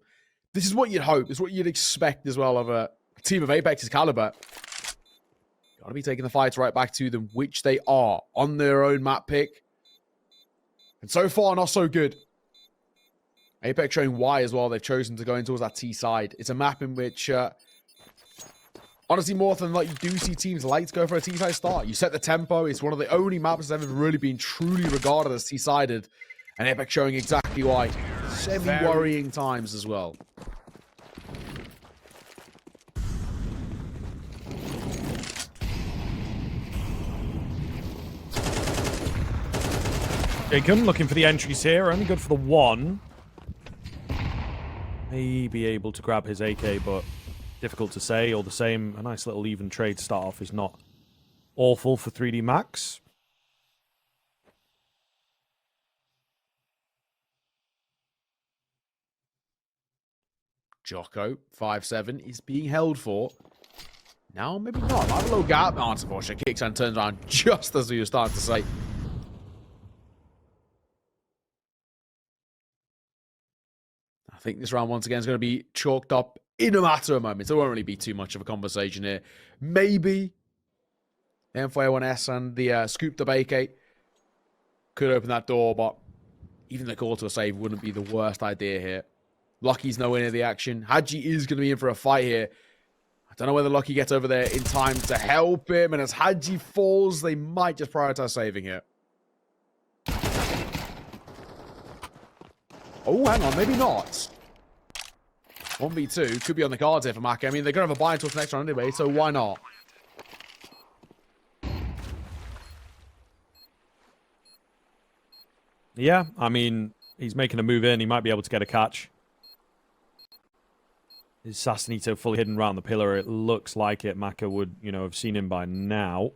This is what you'd hope. This is what you'd expect as well of a team of Apex's caliber. Got to be taking the fights right back to them, which they are on their own map pick. And so far, not so good. Apex showing why as well they've chosen to go in towards that T side. It's a map in which, honestly, more than like you do see teams like to go for a T-side start. You set the tempo. It's one of the only maps that's ever really been truly regarded as T-sided. And Apex showing exactly why. Semi-worrying times as well. Jacob looking for the entries here. Only good for the 1. May be able to grab his AK, but difficult to say. All the same, a nice little even trade start off is not awful for 3D Max. Jocko, 5-7, is being held for. Now, maybe not. I have a little gap. Oh, unfortunately, kicks and turns around just as he was starting to say. I think this round, once again, is going to be chalked up in a matter of moments. There won't really be too much of a conversation here. Maybe M4A1S and the scooped up AK could open that door, but even the call to a save wouldn't be the worst idea here. Lucky's nowhere near the action. Hadji is going to be in for a fight here. I don't know whether Lucky gets over there in time to help him, and as Hadji falls, they might just prioritize saving here. Oh, hang on, maybe not. 1v2 could be on the cards here for Maka. I mean, they're going to have a buy until the next round anyway, so why not? Yeah, I mean, he's making a move in. He might be able to get a catch. Is Sassanito fully hidden around the pillar? It looks like it. Maka would, have seen him by now.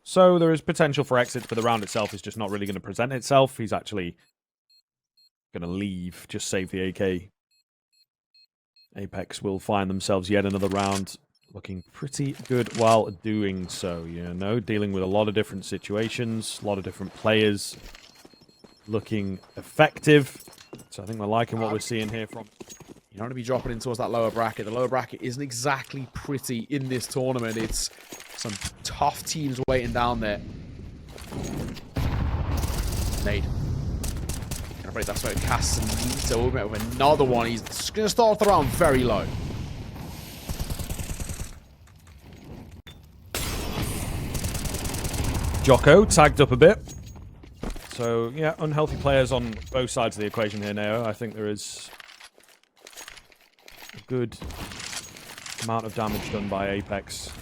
So there is potential for exits, but the round itself is just not really going to present itself. He's actually going to leave, just save the AK. Apex will find themselves yet another round looking pretty good while doing so, dealing with a lot of different situations, a lot of different players looking effective. So I think we're liking what we're seeing here from... You don't want to be dropping in towards that lower bracket. The lower bracket isn't exactly pretty in this tournament. It's some tough teams waiting down there. Nade. Gonna break that smoke. Casanito will met with another one. He's just gonna start off the round very low. Jocko tagged up a bit. So, yeah, unhealthy players on both sides of the equation here now. I think there is a good amount of damage done by Apex.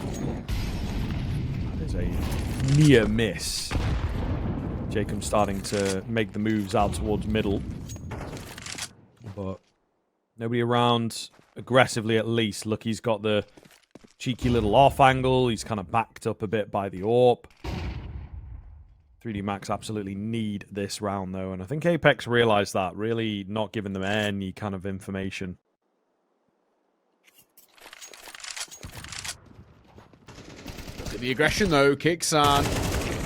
That is a near miss. Jacob starting to make the moves out towards middle. But nobody around aggressively at least. Look, he's got the cheeky little off angle. He's kind of backed up a bit by the AWP. 3D Max absolutely need this round, though. And I think Apex realized that, really not giving them any kind of information. Look at the aggression, though. Kicks and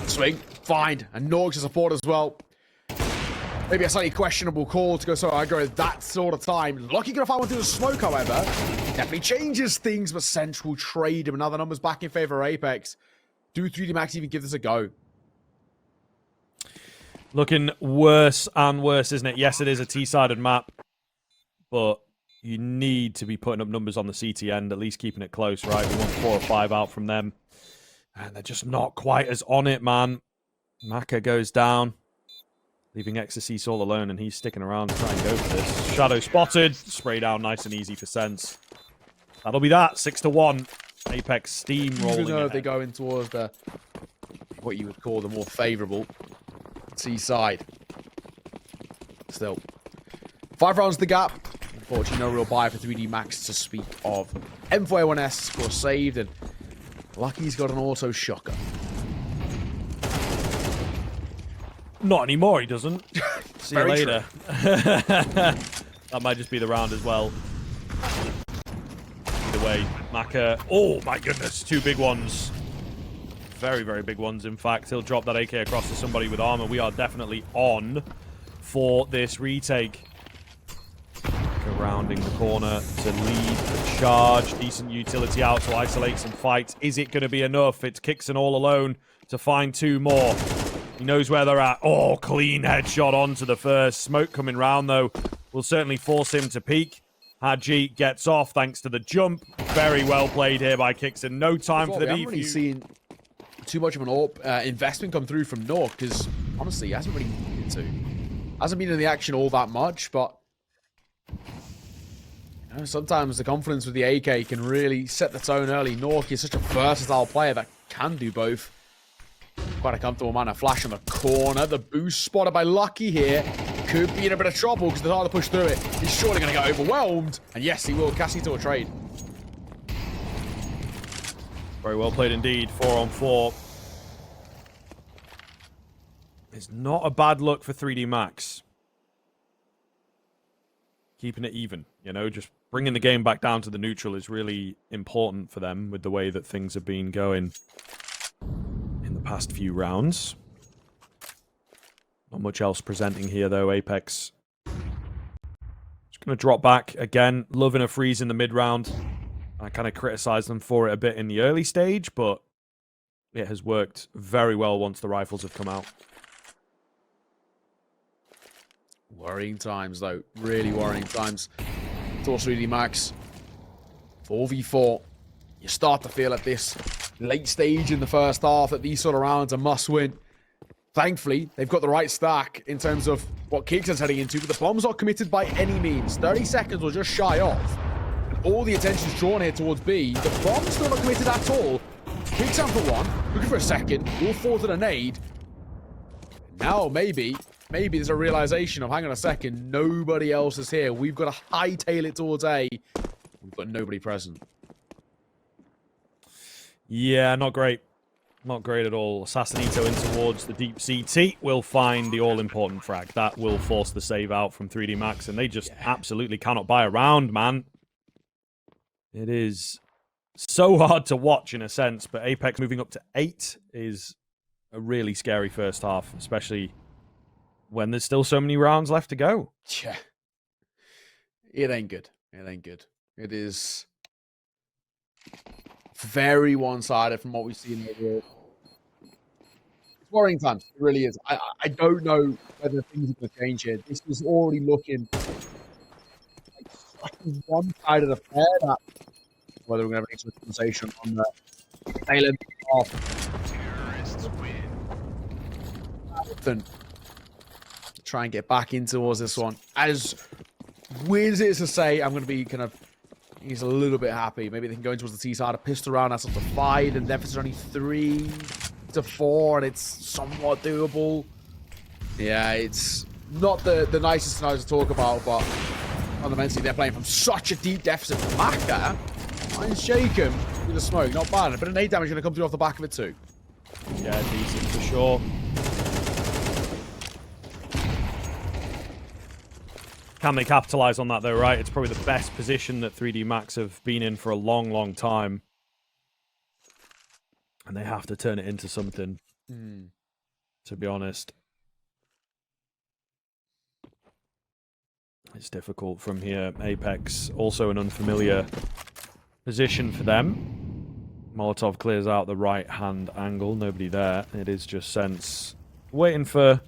swing. Find. And Norks to support as well. Maybe a slightly questionable call to go so aggro at that sort of time. Lucky gonna find one through the smoke, however. Definitely changes things, but Central trade him. Another numbers back in favor of Apex. Do 3D Max even give this a go? Looking worse and worse, isn't it? Yes, it is a T-sided map, but you need to be putting up numbers on the CT end, at least keeping it close, right? We want 4 or 5 out from them. And they're just not quite as on it, man. Maka goes down, leaving Exorcist all alone, and he's sticking around to try and go for this. Shadow spotted. Spray down nice and easy for Sense. That'll be that. 6-1. Apex steamrolling. Even though they go in towards the, what you would call the more favorable C side. Still. 5 rounds the gap. Unfortunately, no real buy for 3D Max to speak of. M4A1S score saved, and Lucky's got an auto shocker. Not anymore, he doesn't. See you Very later. That might just be the round as well. Either way, Maka. Oh my goodness, 2 big ones. Very, very big ones, in fact. He'll drop that AK across to somebody with armor. We are definitely on for this retake. Rounding the corner to lead the charge. Decent utility out to isolate some fights. Is it going to be enough? It's Kixon all alone to find 2 more. He knows where they're at. Oh, clean headshot onto the first. Smoke coming round, though, will certainly force him to peek. Haji gets off thanks to the jump. Very well played here by Kixon. No time for the defuse. We haven't really seen too much of an investment come through from North, because honestly, he hasn't really needed to. Hasn't been in the action all that much, but you know, sometimes the confidence with the AK can really set the tone early. Nork is such a versatile player that can do both. Quite a comfortable amount of flash on the corner. The boost spotted by Lucky here. Could be in a bit of trouble because they're hard to push through it. He's surely going to get overwhelmed. And yes, he will. Cassie to a trade. Very well played indeed. 4 on 4. It's not a bad look for 3D Max. Keeping it even, you know, just bringing the game back down to the neutral is really important for them with the way that things have been going in the past few rounds. Not much else presenting here, though. Apex just going to drop back again. Loving a freeze in the mid-round. I kind of criticized them for it a bit in the early stage, but it has worked very well once the rifles have come out. Worrying times, though. Really worrying times. Towards 3D Max. 4v4. You start to feel at this late stage in the first half that these sort of rounds are must-win. Thankfully, they've got the right stack in terms of what Kickson's heading into, but the bomb's not committed by any means. 30 seconds will just shy off. All the attention's drawn here towards B. The bomb's still not committed at all. Kickson for one. Looking for a second. Will fall to the nade. Now, maybe there's a realization of, hang on a second, nobody else is here. We've got to hightail it towards A. We've got nobody present. Yeah, not great. Not great at all. Assassinito in towards the deep CT will find the all-important frag. That will force the save out from 3D Max, and they just absolutely cannot buy a round, man. It is so hard to watch in a sense, but Apex moving up to 8 is a really scary first half, especially when there's still so many rounds left to go. Yeah. It ain't good. It ain't good. It is very one-sided from what we've seen overall. It's worrying times. It really is. I don't know whether things are going to change here. This is already looking like such a one-sided affair that whether we're going to have any conversation on the tail end of then try and get back in towards this one. As weird as it is to say, I'm going to be kind of, he's a little bit happy. Maybe they can go in towards the T side, a pistol round, that's up to 5, and then it's only 3 to 4, and it's somewhat doable. Yeah, it's not the nicest scenario to talk about, but fundamentally they're playing from such a deep deficit. Maka, and shake him with the smoke, not bad. A bit of nade damage going to come through off the back of it too. Yeah, decent for sure. Can they capitalize on that, though, right? It's probably the best position that 3D Max have been in for a long, long time. And they have to turn it into something, to be honest. It's difficult from here. Apex, also an unfamiliar position for them. Molotov clears out the right-hand angle. Nobody there. It is just Sense waiting for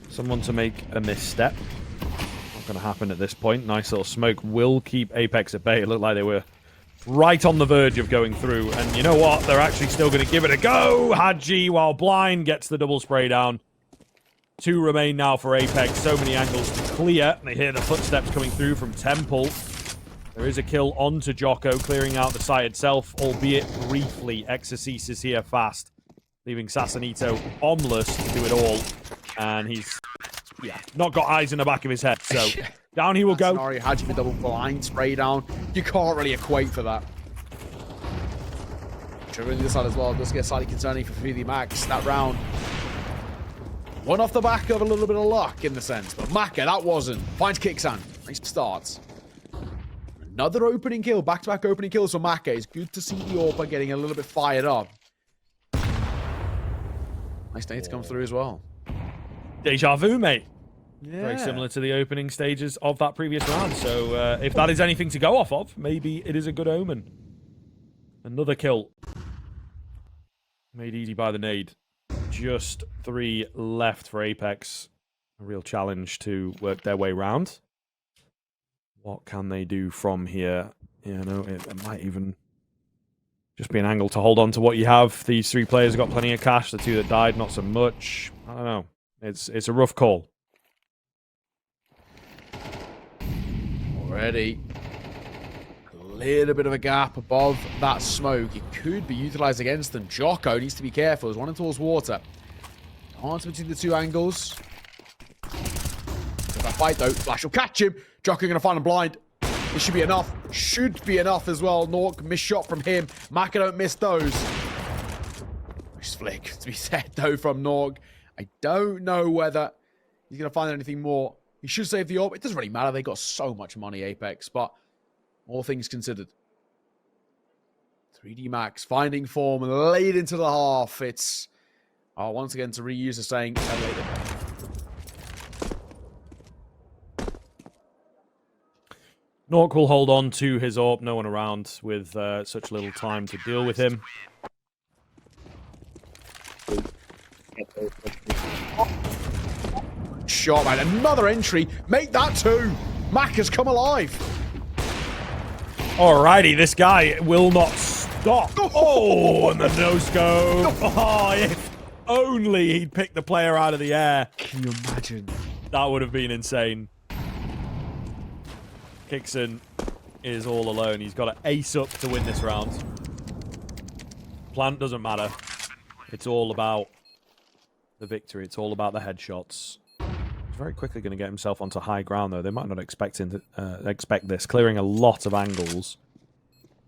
someone to make a misstep. Not going to happen at this point. Nice little smoke will keep Apex at bay. It looked like they were right on the verge of going through. And you know what? They're actually still going to give it a go. Hadji, while blind, gets the double spray down. 2 remain now for Apex. So many angles to clear. They hear the footsteps coming through from Temple. There is a kill onto Jocko, clearing out the site itself, albeit briefly. Exorcist is here fast, leaving Sasanito bombless to do it all. And he's, not got eyes in the back of his head. So down he will go. Scenario had you been double blind spray down. You can't really equate for that. Trevor on the other side as well. Does get slightly concerning for Furia Max that round. One off the back of a little bit of luck in the sense, but Maka, that wasn't. Finds kxan. Nice starts. Another opening kill, back-to-back opening kills for Maka. It's good to see the AWP getting a little bit fired up. Nice nade to come through as well. Deja vu, mate. Yeah. Very similar to the opening stages of that previous round. So if that is anything to go off of, maybe it is a good omen. Another kill. Made easy by the nade. Just 3 left for Apex. A real challenge to work their way round. What can they do from here? You know, it might even just be an angle to hold on to what you have. These 3 players have got plenty of cash. The 2 that died, not so much. I don't know. It's a rough call. Already. A little bit of a gap above that smoke. It could be utilized against them. Jocko needs to be careful. He's running towards water. Dance between the 2 angles. If I fight though, Flash will catch him. Jocko gonna find him blind. This should be enough. Should be enough as well. Nork, missed shot from him. Maka don't miss those. Nice flick to be said though from Nork. I don't know whether he's gonna find anything more. He should save the AWP. It doesn't really matter. They got so much money, Apex, but all things considered. 3D Max finding form late into the half. It's once again to reuse the saying. Nork will hold on to his AWP. No one around with such little time to deal with him. Shot, man. Another entry. Make that 2. Mac has come alive. Alrighty, this guy will not stop. Oh, and the no-scope. Oh, if only he'd picked the player out of the air. Can you imagine? That would have been insane. kxgocontact is all alone. He's got to ace up to win this round. Plant doesn't matter. It's all about the victory. It's all about the headshots. He's very quickly going to get himself onto high ground, though. They might not expect this. Clearing a lot of angles.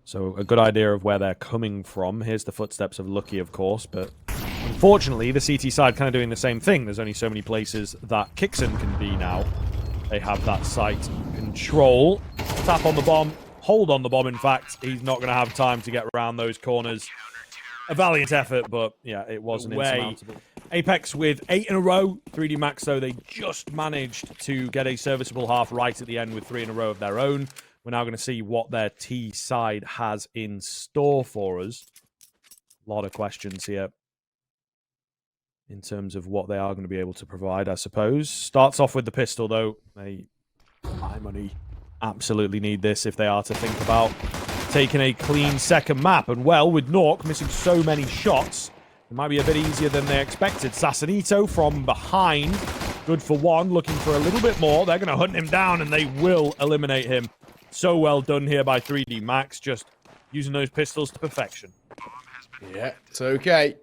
So a good idea of where they're coming from. Here's the footsteps of Lucky, of course, but unfortunately, the CT side kind of doing the same thing. There's only so many places that kxgocontact can be now. They have that site control. Tap on the bomb. Hold on the bomb, in fact. He's not going to have time to get around those corners. A valiant effort, but yeah, it wasn't insurmountable. Apex with 8 in a row. 3D Max, though, they just managed to get a serviceable half right at the end with 3 in a row of their own. We're now going to see what their T side has in store for us. A lot of questions here in terms of what they are going to be able to provide, I suppose. Starts off with the pistol, though. They, my money, absolutely need this if they are to think about taking a clean second map. And well, with Nork missing so many shots, it might be a bit easier than they expected. Sasanito from behind. Good for 1, looking for a little bit more. They're going to hunt him down, and they will eliminate him. So well done here by 3D Max, just using those pistols to perfection. Yeah, it's okay.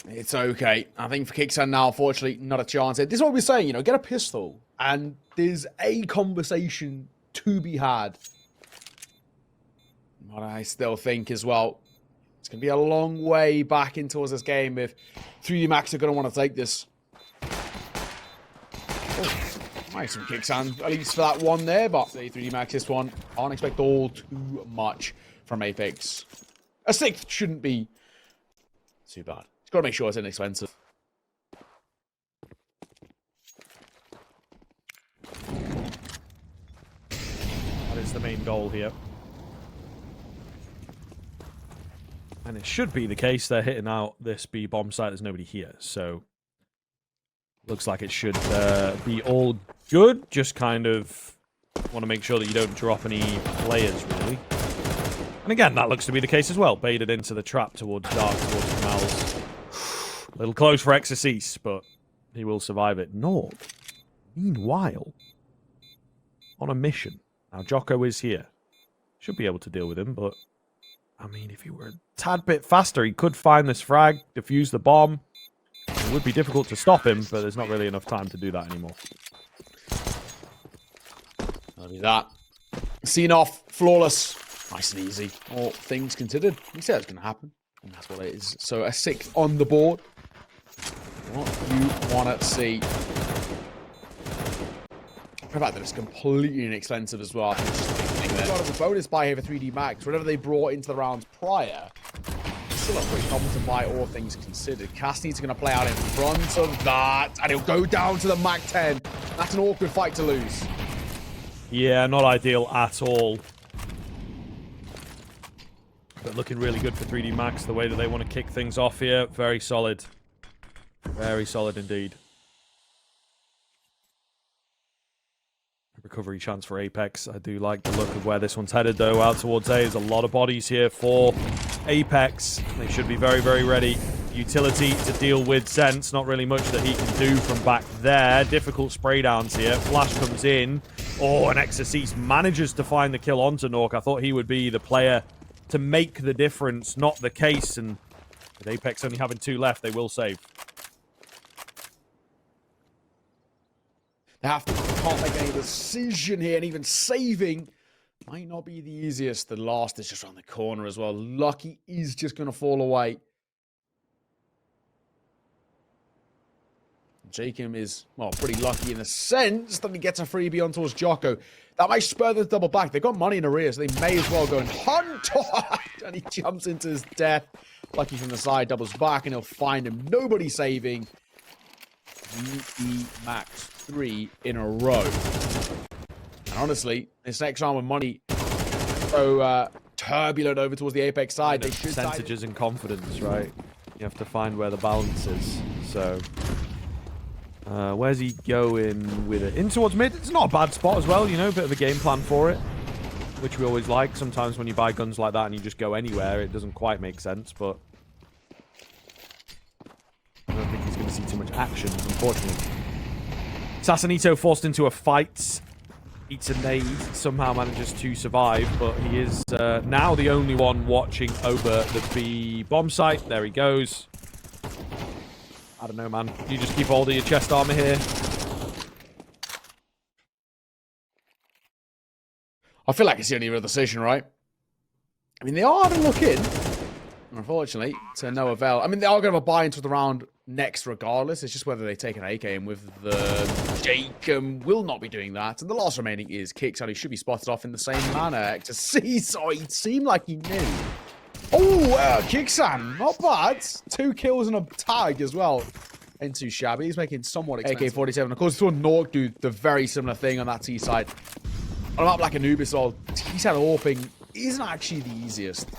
It's okay. I think for kxgocontact now, unfortunately, not a chance. This is what we're saying, you know, get a pistol. And there's a conversation to be had. But I still think as well, it's going to be a long way back in towards this game if 3D Max are going to want to take this. Oh, nice from kxgocontact, at least for that one there. But 3D Max, this one, I don't expect all too much from Apex. A 6th shouldn't be too bad. Got to make sure it's inexpensive. goal here. And it should be the case. They're hitting out this B bomb site. There's nobody here. So looks like it should be all good. Just kind of want to make sure that you don't drop any players, really. And again, that looks to be the case as well. Baited into the trap towards Dark, towards Canals. A little close for xantares, but he will survive it. Norg, meanwhile, on a mission. Now, Jocko is here. Should be able to deal with him, but I mean, if he were a tad bit faster, he could find this frag, defuse the bomb. It would be difficult to stop him, but there's not really enough time to do that anymore. That'll be that. Scene off, flawless, nice and easy. All things considered, we said it's going to happen, and that's what it is. So a 6 on the board. What you want to see. The fact that it's completely inexpensive as well. I think it's just a big thing there. Got as a bonus buy here for 3dmax. Whatever they brought into the rounds prior, still a pretty competent buy, all things considered. Castane's going to play out in front of that, and he'll go down to the Mac 10. That's an awkward fight to lose. Yeah, not ideal at all. But looking really good for 3dmax, the way that they want to kick things off here. Very solid. Very solid indeed. Recovery chance for Apex. I do like the look of where this one's headed, though. Out towards A. There's a lot of bodies here for Apex. They should be very, very ready. Utility to deal with Sense. Not really much that he can do from back there. Difficult spray downs here. Flash comes in. Oh, and xantares manages to find the kill onto Nork. I thought he would be the player to make the difference. Not the case. And with Apex only having 2 left, they will save. They can't make any decision here, and even saving might not be the easiest. The last is just around the corner as well. Lucky is just going to fall away. Jacob is, well, pretty lucky in the sense that he gets a freebie on towards Jocko. That might spur the double back. They've got money in arrears, so they may as well go and hunt. And he jumps into his death. Lucky from the side, doubles back, and he'll find him. Nobody saving. Max 3 in a row. And honestly, this next round with money so turbulent over towards the Apex side. They should percentages and confidence, right? You have to find where the balance is. So, where's he going with it? In towards mid. It's not a bad spot as well, you know, a bit of a game plan for it, which we always like. Sometimes when you buy guns like that and you just go anywhere, it doesn't quite make sense, but I don't think he's going to see too much action, unfortunately. Sassanito forced into a fight. Eats a nade. Somehow manages to survive, but he is now the only one watching over the B bomb site. There he goes. I don't know, man. You just keep hold of your chest armor here. I feel like it's the only real decision, right? I mean, they are having a look in. Unfortunately, to no avail. I mean, they are going to have a buy into the round next regardless. It's just whether they take an AK in with the Jacob. Will not be doing that. And the last remaining is Kicks, and he should be spotted off in the same manner. To see, so he seemed like he knew. Oh, Kicksan, not bad. 2 kills and a tag as well. Ain't too shabby. He's making somewhat expensive. AK-47. Of course, we saw Nork do the very similar thing on that T side. On a map like Anubis, or T side AWPing isn't actually the easiest.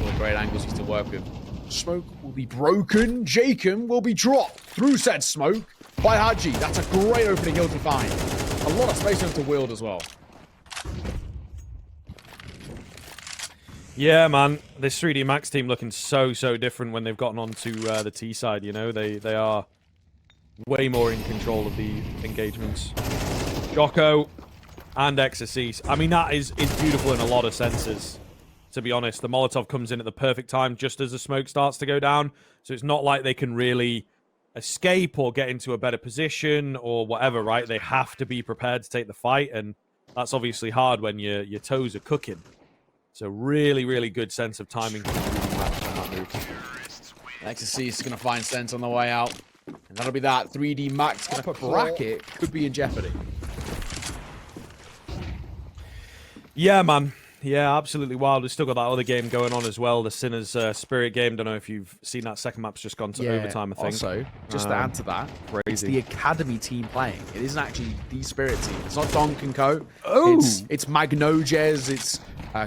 All great angles he's to work with. Smoke will be broken. Jacob will be dropped through said smoke by Haji. That's a great opening hill to find. A lot of space for him to wield as well. Yeah, man. This 3dmax team looking so different when they've gotten onto the T side, you know? They are way more in control of the engagements. Jocko and xantares. I mean, that is beautiful in a lot of senses. To be honest, the Molotov comes in at the perfect time just as the smoke starts to go down. So it's not like they can really escape or get into a better position or whatever, right? They have to be prepared to take the fight, and that's obviously hard when your toes are cooking. So really good sense of timing from the match on that move. xantares is going to find Sense on the way out. And that'll be that. 3dmax going to crack it. Could be in jeopardy. Yeah, man. Yeah, absolutely wild. We've still got that other game going on as well, the Sinners Spirit game. Don't know if you've seen that second map's just gone to overtime, I think. Also, just to add to that, crazy. It's the Academy team playing. It isn't actually the Spirit team. It's not Donk and Co. Oh! It's Magnojez, it's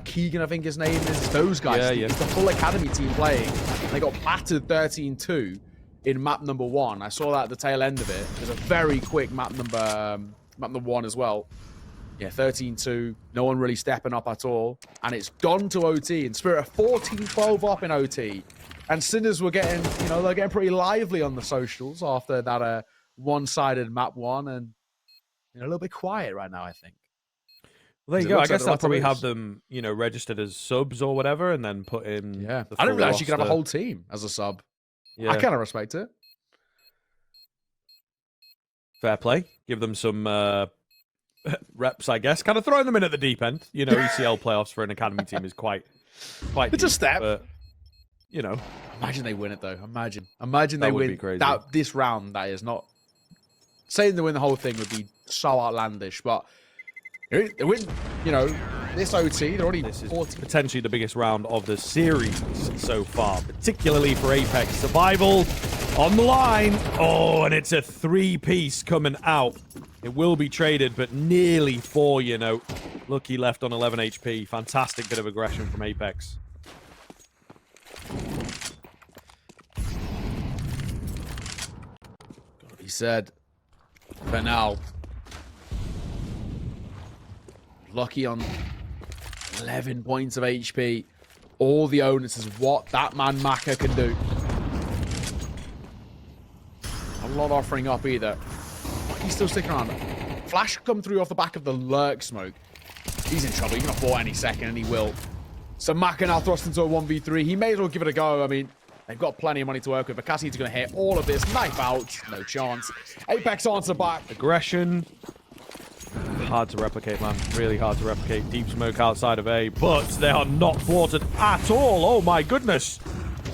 Keegan, I think his name is. It's those guys. It's the full Academy team playing. They got battered 13-2 in map number 1. I saw that at the tail end of it. There's a very quick map number 1 as well. Yeah, 13-2. No one really stepping up at all. And it's gone to OT. And Spirit are 14-12 up in OT. And Sinners were getting, they're getting pretty lively on the socials after that one-sided map 1. And a little bit quiet right now, I think. Well, there you go. I guess they'll probably have them, registered as subs or whatever, and then put in. Yeah, I didn't realize you could have a whole team as a sub. Yeah. I kind of respect it. Fair play. Give them some reps, I guess. Kind of throwing them in at the deep end. ECL playoffs for an academy team is quite. It's deep, a step. But, imagine they win it though. Imagine they win crazy. This round. That is not saying they win the whole thing would be so outlandish, but they win. This OT. They're already. This is potentially the biggest round of the series so far, particularly for Apex. Survival on the line. Oh, and it's a 3-piece coming out. It will be traded, but nearly 4, Lucky left on 11 HP. Fantastic bit of aggression from Apex. Gotta be said. For now. Lucky on 11 points of HP. All the onus is what that man Maka can do. I'm not offering up either. He's still sticking around. Flash come through off the back of the lurk smoke. He's in trouble. He's going to fall any second, and he will. So Maka now thrust into a 1v3. He may as well give it a go. I mean, they've got plenty of money to work with. But Cassie's going to hit all of this. Knife out. No chance. Apex answer back. Aggression. Hard to replicate, man. Really hard to replicate. Deep smoke outside of A, but they are not thwarted at all. Oh, my goodness.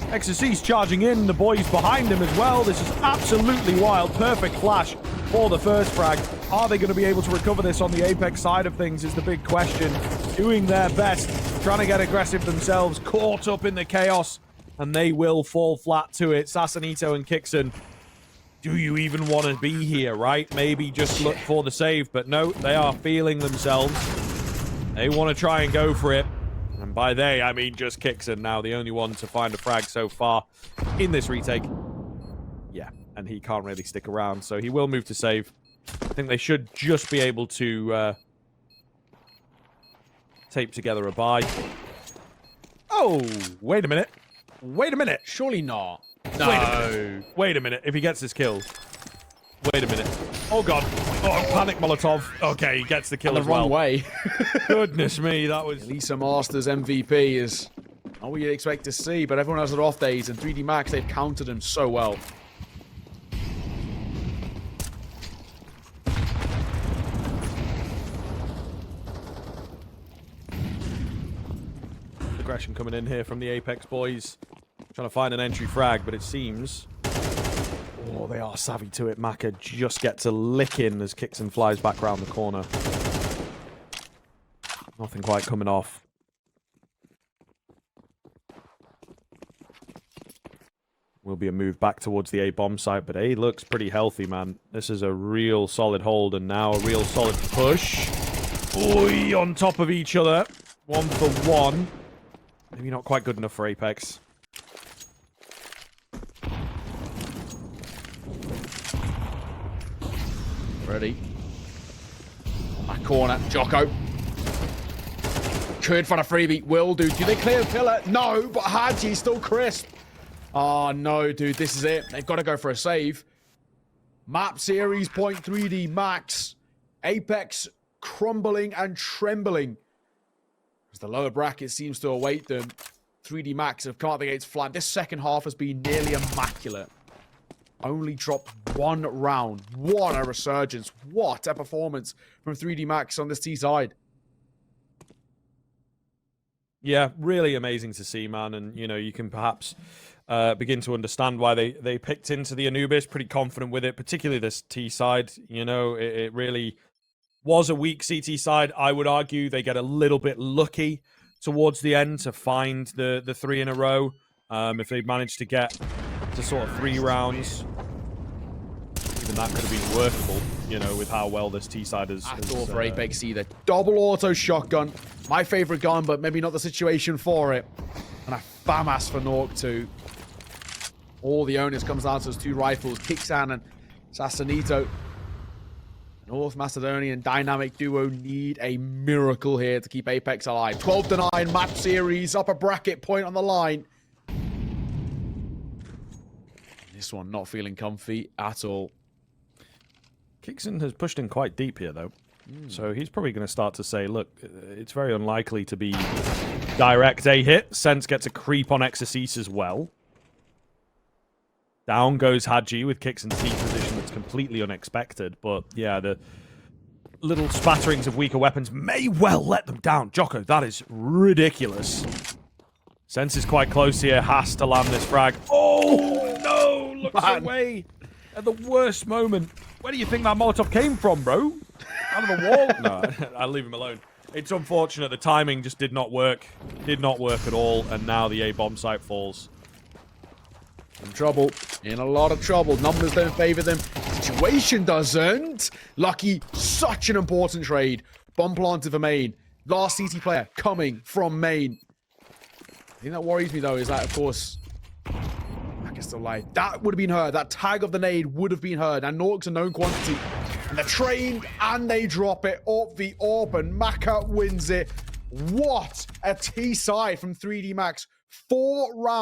xantares charging in. The boys behind him as well. This is absolutely wild. Perfect flash for the first frag. Are they going to be able to recover this on the Apex side of things is the big question. Doing their best, trying to get aggressive themselves, caught up in the chaos, and they will fall flat to it. Sassanito and Kixon, do you even want to be here, right? Maybe just look for the save, but no, they are feeling themselves. They want to try and go for it. And by they, I mean just Kixon now, the only one to find a frag so far in this retake. Yeah, and he can't really stick around, so he will move to save. I think they should just be able to tape together a buy. Oh, wait a minute. Wait a minute. Surely not. No. Wait a minute. If he gets this kill. Wait a minute. Oh, God. Oh, panic Molotov. Okay, he gets the kill as well. The wrong way. Goodness me, that was... Lisa Masters MVP is not what you'd expect to see, but everyone has their off days, and 3D Max, they've countered him so well. Aggression coming in here from the Apex boys. Trying to find an entry frag, but it seems... Oh, they are savvy to it. Maka just gets a lick in as Kixon flies back around the corner. Nothing quite coming off. Will be a move back towards the A-bomb site, but A looks pretty healthy, man. This is a real solid hold, and now a real solid push. Oi, on top of each other. 1 for 1. Maybe not quite good enough for Apex. Ready. Back corner. Jocko. Could find a freebie. Will do. Do they clear the pillar? No, but Haji still crisp. Oh, no, dude. This is it. They've got to go for a save. Map series point 3D max. Apex crumbling and trembling. As the lower bracket seems to await them. 3D max have come out the gates flat. This second half has been nearly immaculate. Only dropped 1 round. What a resurgence. What a performance from 3D Max on this T side. Yeah, really amazing to see, man. And, you can perhaps begin to understand why they picked into the Anubis. Pretty confident with it, particularly this T side. It really was a weak CT side. I would argue they get a little bit lucky towards the end to find the 3 in a row. If they'd managed to get to sort of 3 rounds, even that could have been workable, you know, with how well this T side is. I thought for Apex either. Double auto shotgun. My favorite gun, but maybe not the situation for it. And a FAMAS for Nork too. All the onus comes down to those 2 rifles, kxan and Sassanito. North Macedonian dynamic duo need a miracle here to keep Apex alive. 12-9 match series, upper bracket point on the line. This one not feeling comfy at all. kxan has pushed in quite deep here, though. So he's probably going to start to say, look, it's very unlikely to be direct A hit. Sense gets a creep on xantares as well. Down goes Hadji with kxan's T position that's completely unexpected. But yeah, the little spatterings of weaker weapons may well let them down. Jocko, that is ridiculous. Sense is quite close here, has to land this frag. Oh, no, looks away at the worst moment. Where do you think that Molotov came from, bro? Out of the wall? No, I'll leave him alone. It's unfortunate. The timing just did not work. Did not work at all. And now the A bomb site falls. In trouble. In a lot of trouble. Numbers don't favor them. Situation doesn't. Lucky, such an important trade. Bomb planted for main. Last CT player coming from main. The thing that worries me, though, is that, of course, Mac is still alive. That would have been heard. That tag of the nade would have been heard. And Nork's a known quantity. And they're trained, and they drop it up the AWP, and Maka wins it. What a T side from 3D Max. 4 rounds.